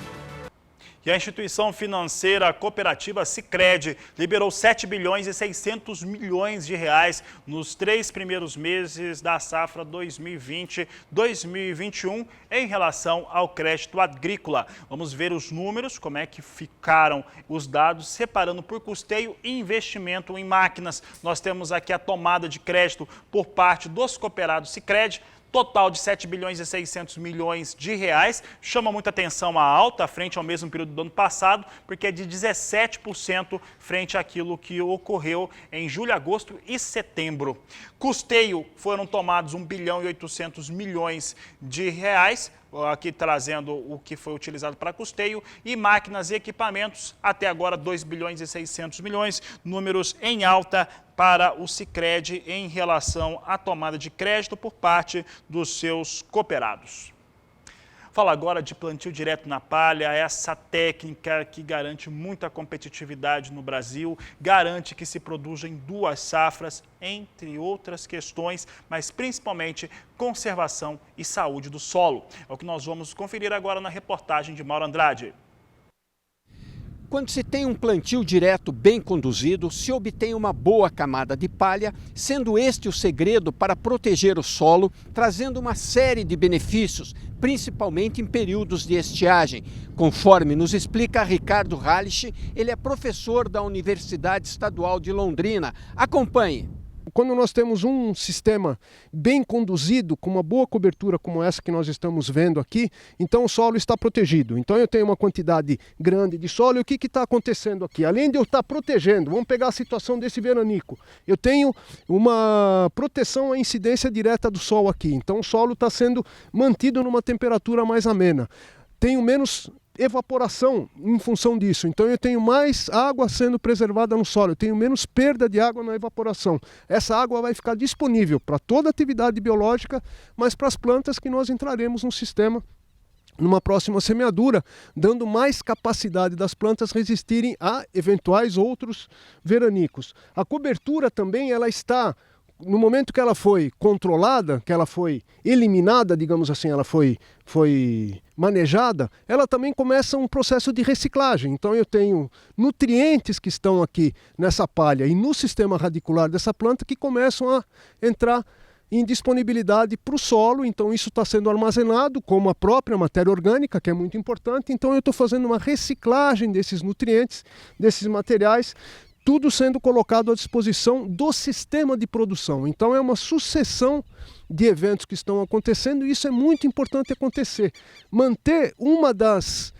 E a instituição financeira cooperativa Sicredi liberou 7 bilhões e 600 milhões de reais nos 3 primeiros meses da safra 2020-2021 em relação ao crédito agrícola. Vamos ver os números, como é que ficaram os dados, separando por custeio e investimento em máquinas. Nós temos aqui a tomada de crédito por parte dos cooperados Sicredi, total de 7 bilhões e 600 milhões de reais. Chama muita atenção a alta frente ao mesmo período do ano passado, porque é de 17% frente àquilo que ocorreu em julho, agosto e setembro. Custeio foram tomados 1 bilhão e 800 milhões de reais, aqui trazendo o que foi utilizado para custeio, e máquinas e equipamentos, até agora 2 bilhões e 600 milhões, números em alta para o Sicredi em relação à tomada de crédito por parte dos seus cooperados. Fala agora de plantio direto na palha, essa técnica que garante muita competitividade no Brasil, garante que se produza em 2 safras, entre outras questões, mas principalmente conservação e saúde do solo. É o que nós vamos conferir agora na reportagem de Mauro Andrade. Quando se tem um plantio direto bem conduzido, se obtém uma boa camada de palha, sendo este o segredo para proteger o solo, trazendo uma série de benefícios, principalmente em períodos de estiagem. Conforme nos explica Ricardo Hallich, ele é professor da Universidade Estadual de Londrina. Acompanhe. Quando nós temos um sistema bem conduzido, com uma boa cobertura como essa que nós estamos vendo aqui, então o solo está protegido. Então eu tenho uma quantidade grande de solo e o que está acontecendo aqui? Além de eu estar protegendo, vamos pegar a situação desse veranico, eu tenho uma proteção à incidência direta do sol aqui. Então o solo está sendo mantido numa temperatura mais amena. Tenho menos evaporação em função disso, então eu tenho mais água sendo preservada no solo, eu tenho menos perda de água na evaporação. Essa água vai ficar disponível para toda a atividade biológica, mas para as plantas que nós entraremos no sistema numa próxima semeadura, dando mais capacidade das plantas resistirem a eventuais outros veranicos. A cobertura também ela está, no momento que ela foi controlada, que ela foi eliminada, digamos assim, ela foi manejada, ela também começa um processo de reciclagem. Então eu tenho nutrientes que estão aqui nessa palha e no sistema radicular dessa planta que começam a entrar em disponibilidade para o solo. Então isso está sendo armazenado como a própria matéria orgânica, que é muito importante. Então eu estou fazendo uma reciclagem desses nutrientes, desses materiais, tudo sendo colocado à disposição do sistema de produção. Então é uma sucessão de eventos que estão acontecendo, e isso é muito importante acontecer. Manter uma das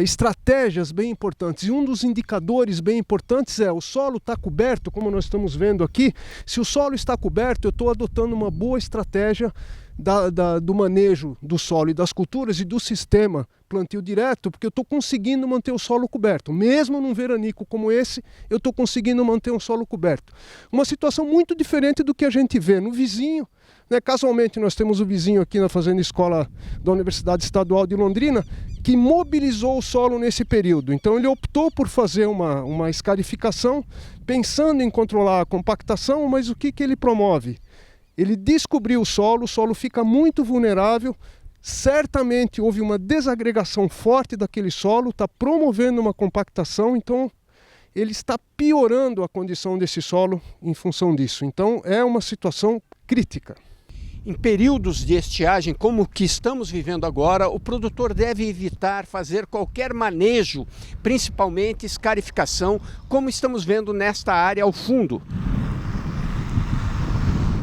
estratégias bem importantes e um dos indicadores bem importantes é o solo está coberto, como nós estamos vendo aqui. Se o solo está coberto, eu estou adotando uma boa estratégia do manejo do solo e das culturas e do sistema plantio direto, porque eu estou conseguindo manter o solo coberto. Mesmo num veranico como esse, eu estou conseguindo manter um solo coberto. Uma situação muito diferente do que a gente vê no vizinho. Casualmente, nós temos o vizinho aqui na Fazenda Escola da Universidade Estadual de Londrina, que mobilizou o solo nesse período. Então, ele optou por fazer uma escarificação, pensando em controlar a compactação, mas o que ele promove? Ele descobriu o solo fica muito vulnerável, certamente houve uma desagregação forte daquele solo, está promovendo uma compactação, então ele está piorando a condição desse solo em função disso. Então é uma situação crítica. Em períodos de estiagem como o que estamos vivendo agora, o produtor deve evitar fazer qualquer manejo, principalmente escarificação, como estamos vendo nesta área ao fundo.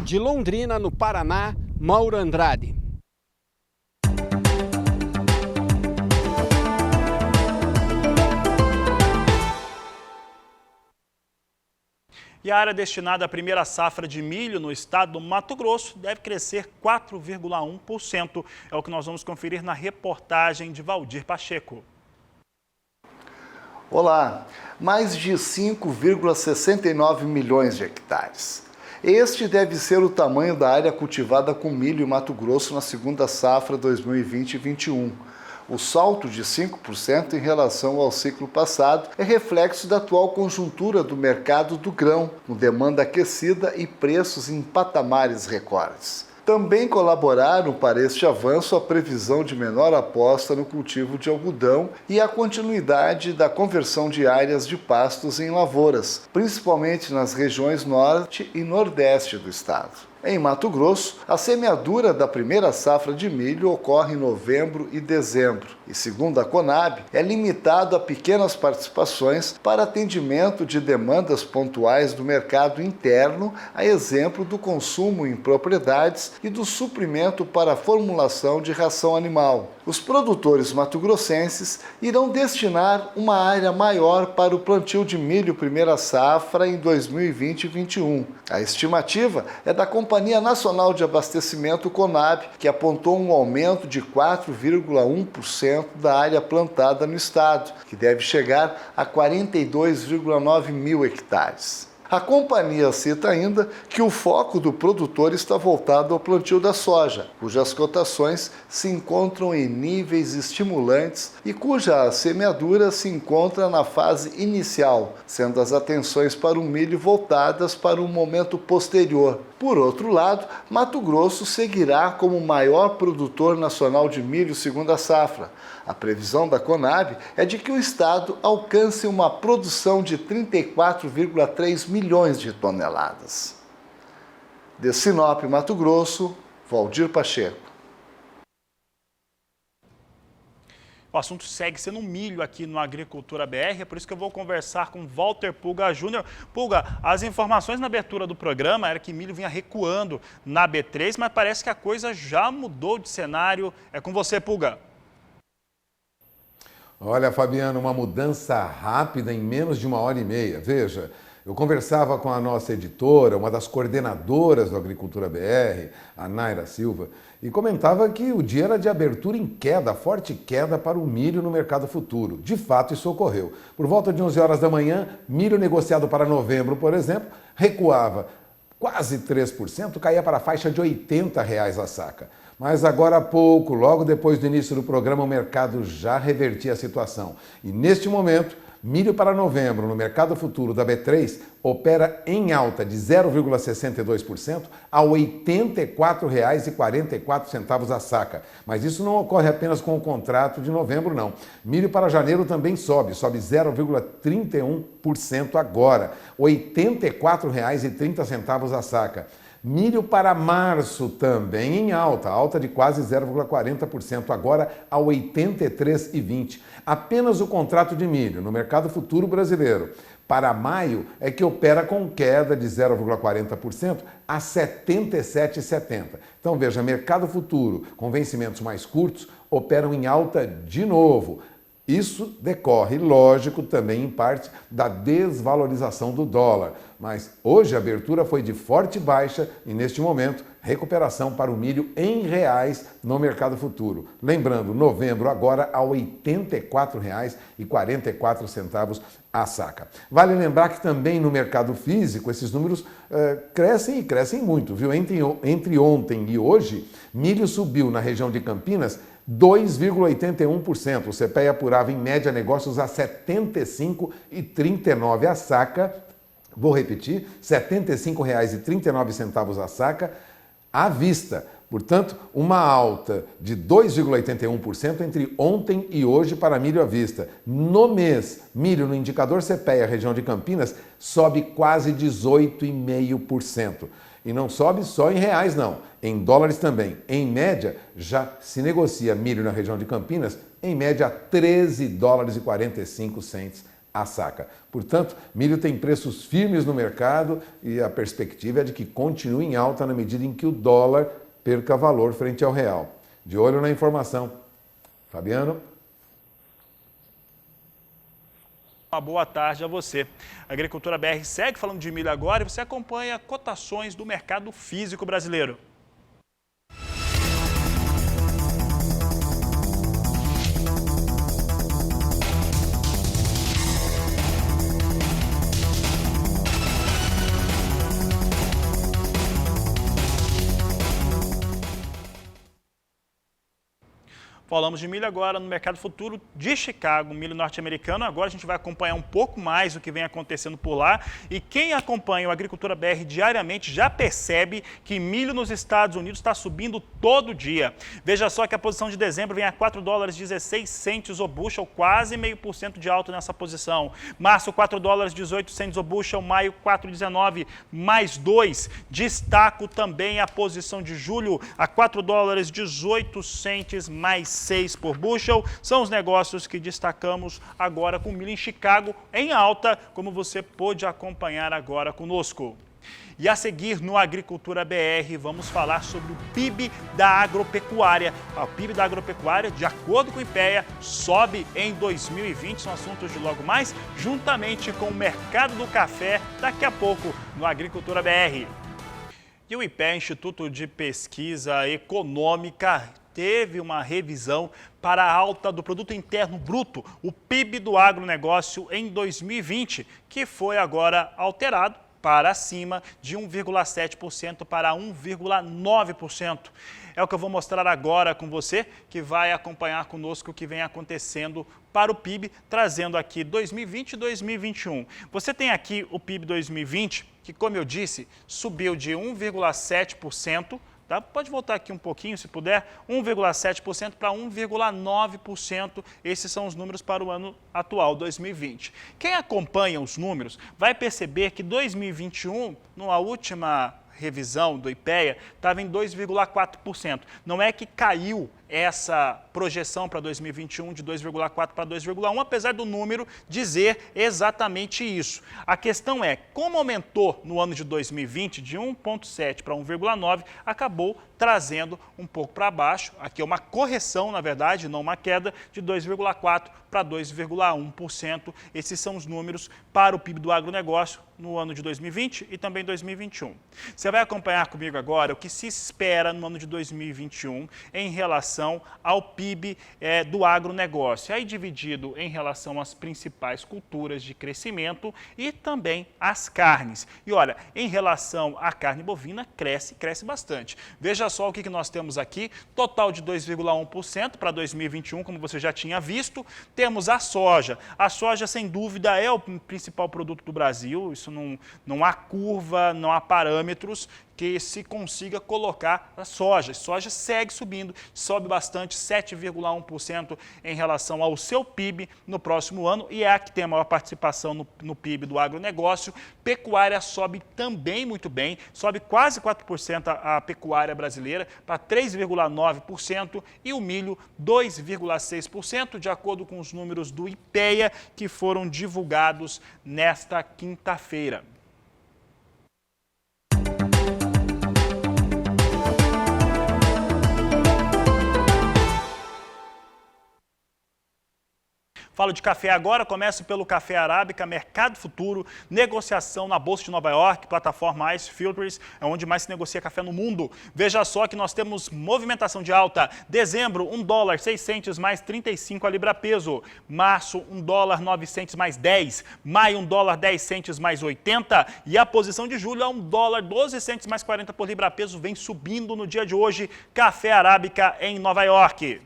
De Londrina, no Paraná, Mauro Andrade. E a área destinada à primeira safra de milho no estado do Mato Grosso deve crescer 4,1%. É o que nós vamos conferir na reportagem de Valdir Pacheco. Olá, mais de 5,69 milhões de hectares. Este deve ser o tamanho da área cultivada com milho em Mato Grosso na segunda safra 2020-21. O salto de 5% em relação ao ciclo passado é reflexo da atual conjuntura do mercado do grão, com demanda aquecida e preços em patamares recordes. Também colaboraram para este avanço a previsão de menor aposta no cultivo de algodão e a continuidade da conversão de áreas de pastos em lavouras, principalmente nas regiões norte e nordeste do estado. Em Mato Grosso, a semeadura da primeira safra de milho ocorre em novembro e dezembro e, segundo a Conab, é limitado a pequenas participações para atendimento de demandas pontuais do mercado interno, a exemplo do consumo em propriedades e do suprimento para a formulação de ração animal. Os produtores mato-grossenses irão destinar uma área maior para o plantio de milho primeira safra em 2020-21. A estimativa é da Companhia Nacional de Abastecimento Conab, que apontou um aumento de 4,1% da área plantada no estado, que deve chegar a 42,9 mil hectares. A companhia cita ainda que o foco do produtor está voltado ao plantio da soja, cujas cotações se encontram em níveis estimulantes e cuja semeadura se encontra na fase inicial, sendo as atenções para o milho voltadas para um momento posterior. Por outro lado, Mato Grosso seguirá como o maior produtor nacional de milho segunda safra. A previsão da Conab é de que o estado alcance uma produção de 34,3 milhões de toneladas. De Sinop, Mato Grosso, Valdir Pacheco. O assunto segue sendo milho aqui no Agricultura BR, é por isso que eu vou conversar com Walter Pulga Júnior. Pulga, as informações na abertura do programa era que milho vinha recuando na B3, mas parece que a coisa já mudou de cenário. É com você, Pulga. Olha, Fabiano, uma mudança rápida em menos de 1h30. Veja, eu conversava com a nossa editora, uma das coordenadoras do Agricultura BR, a Naira Silva, e comentava que o dia era de abertura em queda, forte queda para o milho no mercado futuro. De fato, isso ocorreu. Por volta de 11 horas da manhã, milho negociado para novembro, por exemplo, recuava quase 3%, caía para a faixa de R$ 80 a saca. Mas agora há pouco, logo depois do início do programa, o mercado já revertia a situação. E neste momento, milho para novembro no mercado futuro da B3 opera em alta de 0,62% a R$ 84,44 a saca. Mas isso não ocorre apenas com o contrato de novembro, não. Milho para janeiro também sobe 0,31% agora, R$ 84,30 a saca. Milho para março também em alta de quase 0,40%, agora a R$ 83,20. Apenas o contrato de milho no mercado futuro brasileiro Para maio é que opera com queda de 0,40% a 77,70. Então veja, mercado futuro com vencimentos mais curtos operam em alta de novo. Isso decorre, lógico, também em parte da desvalorização do dólar. Mas hoje a abertura foi de forte baixa e, neste momento, recuperação para o milho em reais no mercado futuro. Lembrando, novembro agora a R$ 84,44 a saca. Vale lembrar que também no mercado físico esses números crescem e crescem muito, viu? Entre ontem e hoje, milho subiu na região de Campinas 2,81%. O CPEA apurava em média negócios a R$ 75,39 a saca. Vou repetir, R$ 75,39 a saca à vista. Portanto, uma alta de 2,81% entre ontem e hoje para milho à vista. No mês, milho no indicador CPEA, região de Campinas, sobe quase 18,5%. E não sobe só em reais, não. Em dólares também. Em média, já se negocia milho na região de Campinas, em média, $13,45 a saca. Portanto, milho tem preços firmes no mercado e a perspectiva é de que continue em alta na medida em que o dólar perca valor frente ao real. De olho na informação. Fabiano? Uma boa tarde a você. A Agricultura BR segue falando de milho agora e você acompanha cotações do mercado físico brasileiro. Falamos de milho agora no mercado futuro de Chicago, milho norte-americano. Agora a gente vai acompanhar um pouco mais o que vem acontecendo por lá. E quem acompanha o Agricultura BR diariamente já percebe que milho nos Estados Unidos está subindo todo dia. Veja só que a posição de dezembro vem a $4,16 o bushel, quase 0,5% de alta nessa posição. Março, $4,18 o bushel, maio, 4,19 mais 2. Destaco também a posição de julho a $4,18 mais 6 por bushel. São os negócios que destacamos agora com milho em Chicago em alta, como você pôde acompanhar agora conosco. E a seguir no Agricultura BR, vamos falar sobre o PIB da agropecuária. O PIB da agropecuária, de acordo com o IPEA, sobe em 2020. São assuntos de logo mais, juntamente com o mercado do café, daqui a pouco no Agricultura BR. E o IPEA, Instituto de Pesquisa Econômica, teve uma revisão para a alta do Produto Interno Bruto, o PIB do agronegócio em 2020, que foi agora alterado para cima de 1,7% para 1,9%. É o que eu vou mostrar agora com você, que vai acompanhar conosco o que vem acontecendo para o PIB, trazendo aqui 2020 e 2021. Você tem aqui o PIB 2020, que, como eu disse, subiu de 1,7%, tá? Pode voltar aqui um pouquinho, se puder, 1,7% para 1,9%. Esses são os números para o ano atual, 2020. Quem acompanha os números vai perceber que 2021, na última revisão do IPEA, estava em 2,4%. Não é que caiu essa projeção para 2021 de 2,4 para 2,1, apesar do número dizer exatamente isso. A questão é, como aumentou no ano de 2020 de 1,7 para 1,9, acabou trazendo um pouco para baixo. Aqui é uma correção, na verdade, não uma queda, de 2,4 para 2,1%. Esses são os números para o PIB do agronegócio no ano de 2020 e também 2021. Você vai acompanhar comigo agora o que se espera no ano de 2021 em relação ao PIB do agronegócio, aí dividido em relação às principais culturas de crescimento e também às carnes. E olha, em relação à carne bovina, cresce bastante. Veja só o que nós temos aqui, total de 2,1% para 2021, como você já tinha visto. Temos a soja. A soja, sem dúvida, é o principal produto do Brasil, isso não há curva, não há parâmetros que se consiga colocar a soja. A soja segue subindo, sobe bastante, 7,1% em relação ao seu PIB no próximo ano, e é a que tem a maior participação no PIB do agronegócio. Pecuária sobe também muito bem, sobe quase 4% a pecuária brasileira para 3,9% e o milho 2,6%, de acordo com os números do IPEA que foram divulgados nesta quinta-feira. Falo de café agora, começo pelo café arábica, mercado futuro, negociação na Bolsa de Nova York, plataforma Ice Filters, é onde mais se negocia café no mundo. Veja só que nós temos movimentação de alta. Dezembro, $1,06 mais 35 a libra peso. Março, $1,09 mais 10. Maio, $1,10 mais 80. E a posição de julho é $1,12 mais 40 por libra peso, vem subindo no dia de hoje. Café arábica em Nova York.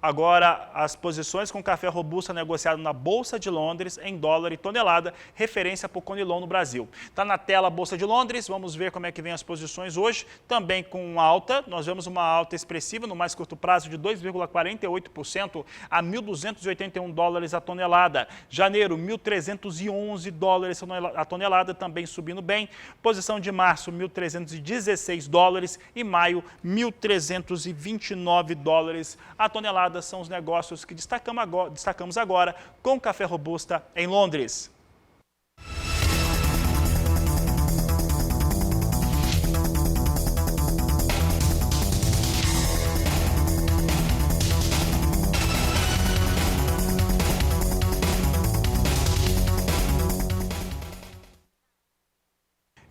Agora, as posições com café robusta negociado na Bolsa de Londres em dólar e tonelada, referência para o Conilon no Brasil. Está na tela a Bolsa de Londres, vamos ver como é que vem as posições hoje. Também com alta, nós vemos uma alta expressiva no mais curto prazo de 2,48% a $1.281 a tonelada. Janeiro, $1.311 a tonelada, também subindo bem. Posição de março, $1.316 e maio, $1.329 a tonelada. São os negócios que destacamos agora com café robusta em Londres.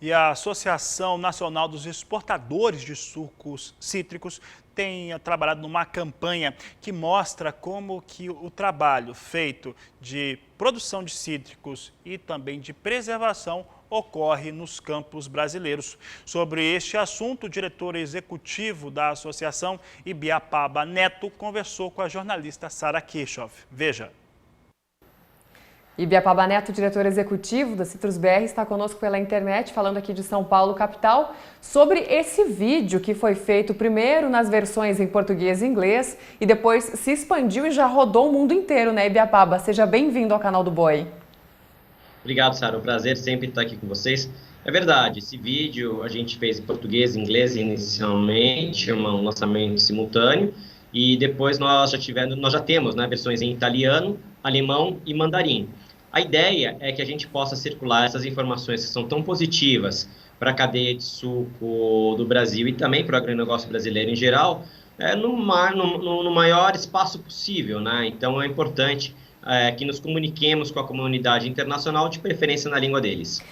E a Associação Nacional dos Exportadores de Sucos Cítricos tem trabalhado numa campanha que mostra como que o trabalho feito de produção de cítricos e também de preservação ocorre nos campos brasileiros. Sobre este assunto, o diretor executivo da associação, Ibiapaba Neto, conversou com a jornalista Sara Kirchhoff. Veja. Ibiapaba Neto, diretor executivo da Citrus BR, está conosco pela internet, falando aqui de São Paulo, capital, sobre esse vídeo que foi feito primeiro nas versões em português e inglês e depois se expandiu e já rodou o mundo inteiro, né, Ibiapaba? Seja bem-vindo ao canal do Boi. Obrigado, Sara. É um prazer sempre estar aqui com vocês. É verdade, esse vídeo a gente fez em português e inglês inicialmente, um lançamento simultâneo, e depois nós já temos, né, versões em italiano, alemão e mandarim. A ideia é que a gente possa circular essas informações que são tão positivas para a cadeia de suco do Brasil e também para o agronegócio brasileiro em geral, no maior espaço possível, né? Então é importante que nos comuniquemos com a comunidade internacional, de preferência na língua deles.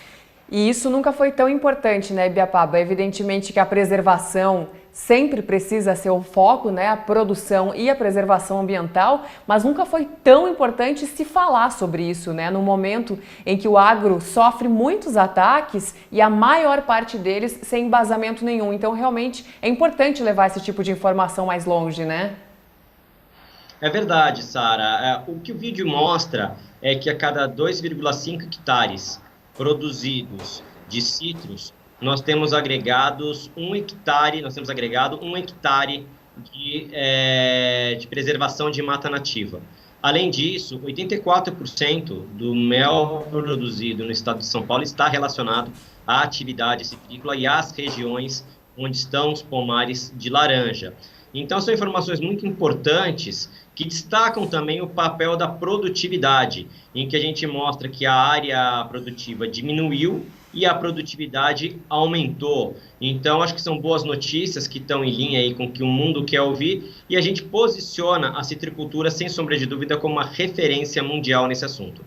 E isso nunca foi tão importante, né, Ibiapaba? Evidentemente que a preservação sempre precisa ser o foco, né, a produção e a preservação ambiental, mas nunca foi tão importante se falar sobre isso, né, no momento em que o agro sofre muitos ataques e a maior parte deles sem embasamento nenhum. Então, realmente, é importante levar esse tipo de informação mais longe, né? É verdade, Sara. O que o vídeo mostra é que a cada 2,5 hectares produzidos de citros, nós temos agregado 1 hectare de preservação de mata nativa. Além disso, 84% do mel produzido no estado de São Paulo está relacionado à atividade citrícola e às regiões onde estão os pomares de laranja. Então, são informações muito importantes que destacam também o papel da produtividade, em que a gente mostra que a área produtiva diminuiu e a produtividade aumentou. Então, acho que são boas notícias que estão em linha aí com o que o mundo quer ouvir, e a gente posiciona a citricultura, sem sombra de dúvida, como uma referência mundial nesse assunto.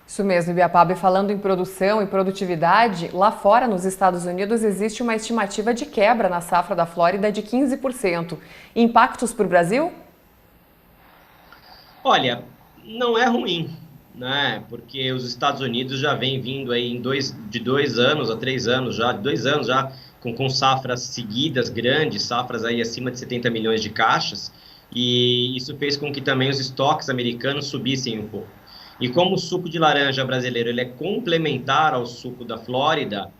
Isso mesmo, Ibiapaba. E falando em produção e produtividade, lá fora, nos Estados Unidos, existe uma estimativa de quebra na safra da Flórida de 15%. Impactos para o Brasil? Olha, não é ruim. né? Porque os Estados Unidos já vem vindo aí de 2 anos a 3 anos já, de 2 anos já, com safras seguidas grandes, safras aí acima de 70 milhões de caixas, e isso fez com que também os estoques americanos subissem um pouco. E como o suco de laranja brasileiro ele é complementar ao suco da Flórida,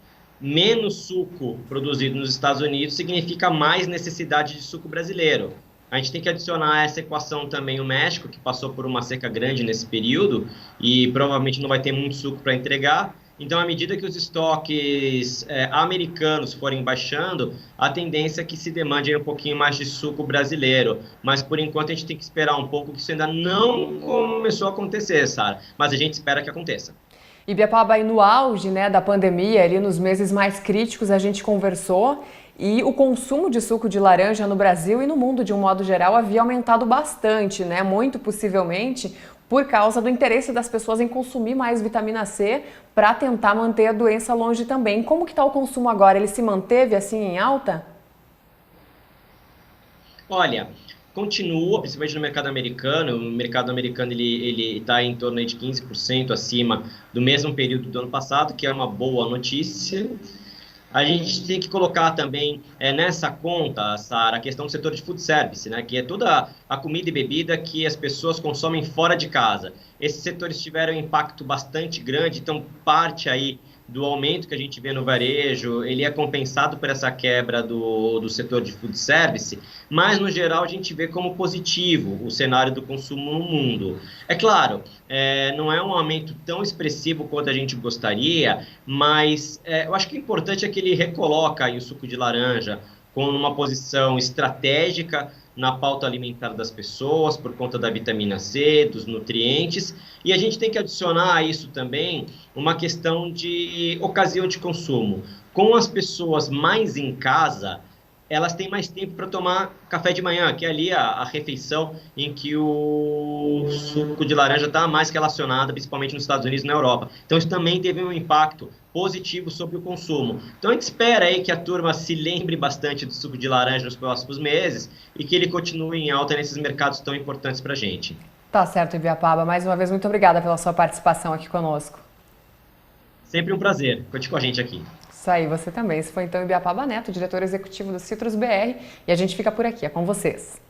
menos suco produzido nos Estados Unidos significa mais necessidade de suco brasileiro. A gente tem que adicionar a essa equação também o México, que passou por uma seca grande nesse período e provavelmente não vai ter muito suco para entregar. Então, à medida que os estoques americanos forem baixando, a tendência é que se demande um pouquinho mais de suco brasileiro. Mas, por enquanto, a gente tem que esperar um pouco, que isso ainda não começou a acontecer, Sara. Mas a gente espera que aconteça. Ibiapaba, aí no auge, né, da pandemia, ali nos meses mais críticos, a gente conversou e o consumo de suco de laranja no Brasil e no mundo de um modo geral havia aumentado bastante, né? Muito possivelmente por causa do interesse das pessoas em consumir mais vitamina C para tentar manter a doença longe também. Como que está o consumo agora? Ele se manteve assim em alta? Olha, continua, principalmente no mercado americano. O mercado americano ele está em torno de 15% acima do mesmo período do ano passado, que é uma boa notícia. A gente tem que colocar também nessa conta, Sara, a questão do setor de food service, né, que é toda a comida e bebida que as pessoas consomem fora de casa. Esses setores tiveram um impacto bastante grande, então parte aí do aumento que a gente vê no varejo, ele é compensado por essa quebra do setor de food service, mas no geral a gente vê como positivo o cenário do consumo no mundo. É claro, não é um aumento tão expressivo quanto a gente gostaria, mas eu acho que o importante é que ele recoloca aí o suco de laranja com uma posição estratégica na pauta alimentar das pessoas, por conta da vitamina C, dos nutrientes, e a gente tem que adicionar a isso também uma questão de ocasião de consumo. Com as pessoas mais em casa, elas têm mais tempo para tomar café de manhã, que é ali a refeição em que o suco de laranja está mais relacionado, principalmente nos Estados Unidos e na Europa. Então isso também teve um impacto positivo sobre o consumo. Então a gente espera aí que a turma se lembre bastante do suco de laranja nos próximos meses e que ele continue em alta nesses mercados tão importantes para a gente. Tá certo, Ibiapaba. Mais uma vez, muito obrigada pela sua participação aqui conosco. Sempre um prazer. Conte com a gente aqui. Isso aí, você também. Esse foi então Ibiapaba Neto, diretor executivo do Citrus BR, e a gente fica por aqui, é com vocês.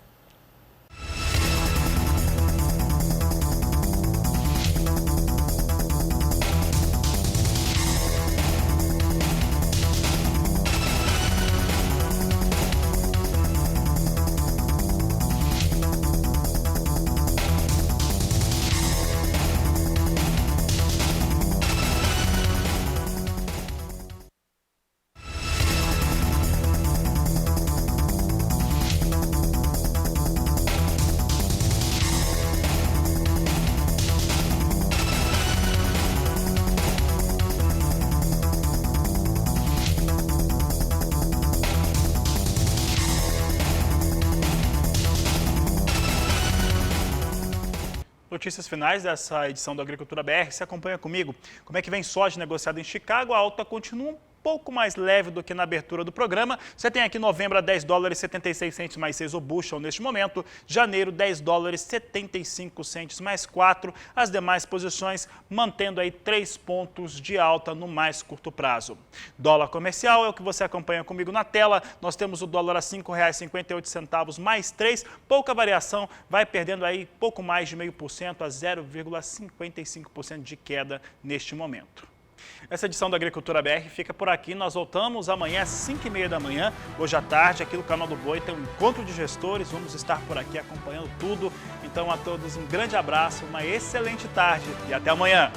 Notícias finais dessa edição do Agricultura BR. Você acompanha comigo como é que vem soja negociada em Chicago. A alta continua um pouco mais leve do que na abertura do programa. Você tem aqui novembro a 10 dólares 76 centes mais 6 o bushel neste momento. Janeiro 10 dólares 75 centes mais 4. As demais posições mantendo aí 3 pontos de alta no mais curto prazo. Dólar comercial é o que você acompanha comigo na tela. Nós temos o dólar a R$ 5,58 mais 3. Pouca variação, vai perdendo aí pouco mais de 0,5% a 0,55% de queda neste momento. Essa edição da Agricultura BR fica por aqui. Nós voltamos amanhã às 5h30 da manhã. Hoje à tarde, aqui no Canal do Boi, tem um encontro de gestores. Vamos estar por aqui acompanhando tudo. Então, a todos um grande abraço, uma excelente tarde e até amanhã.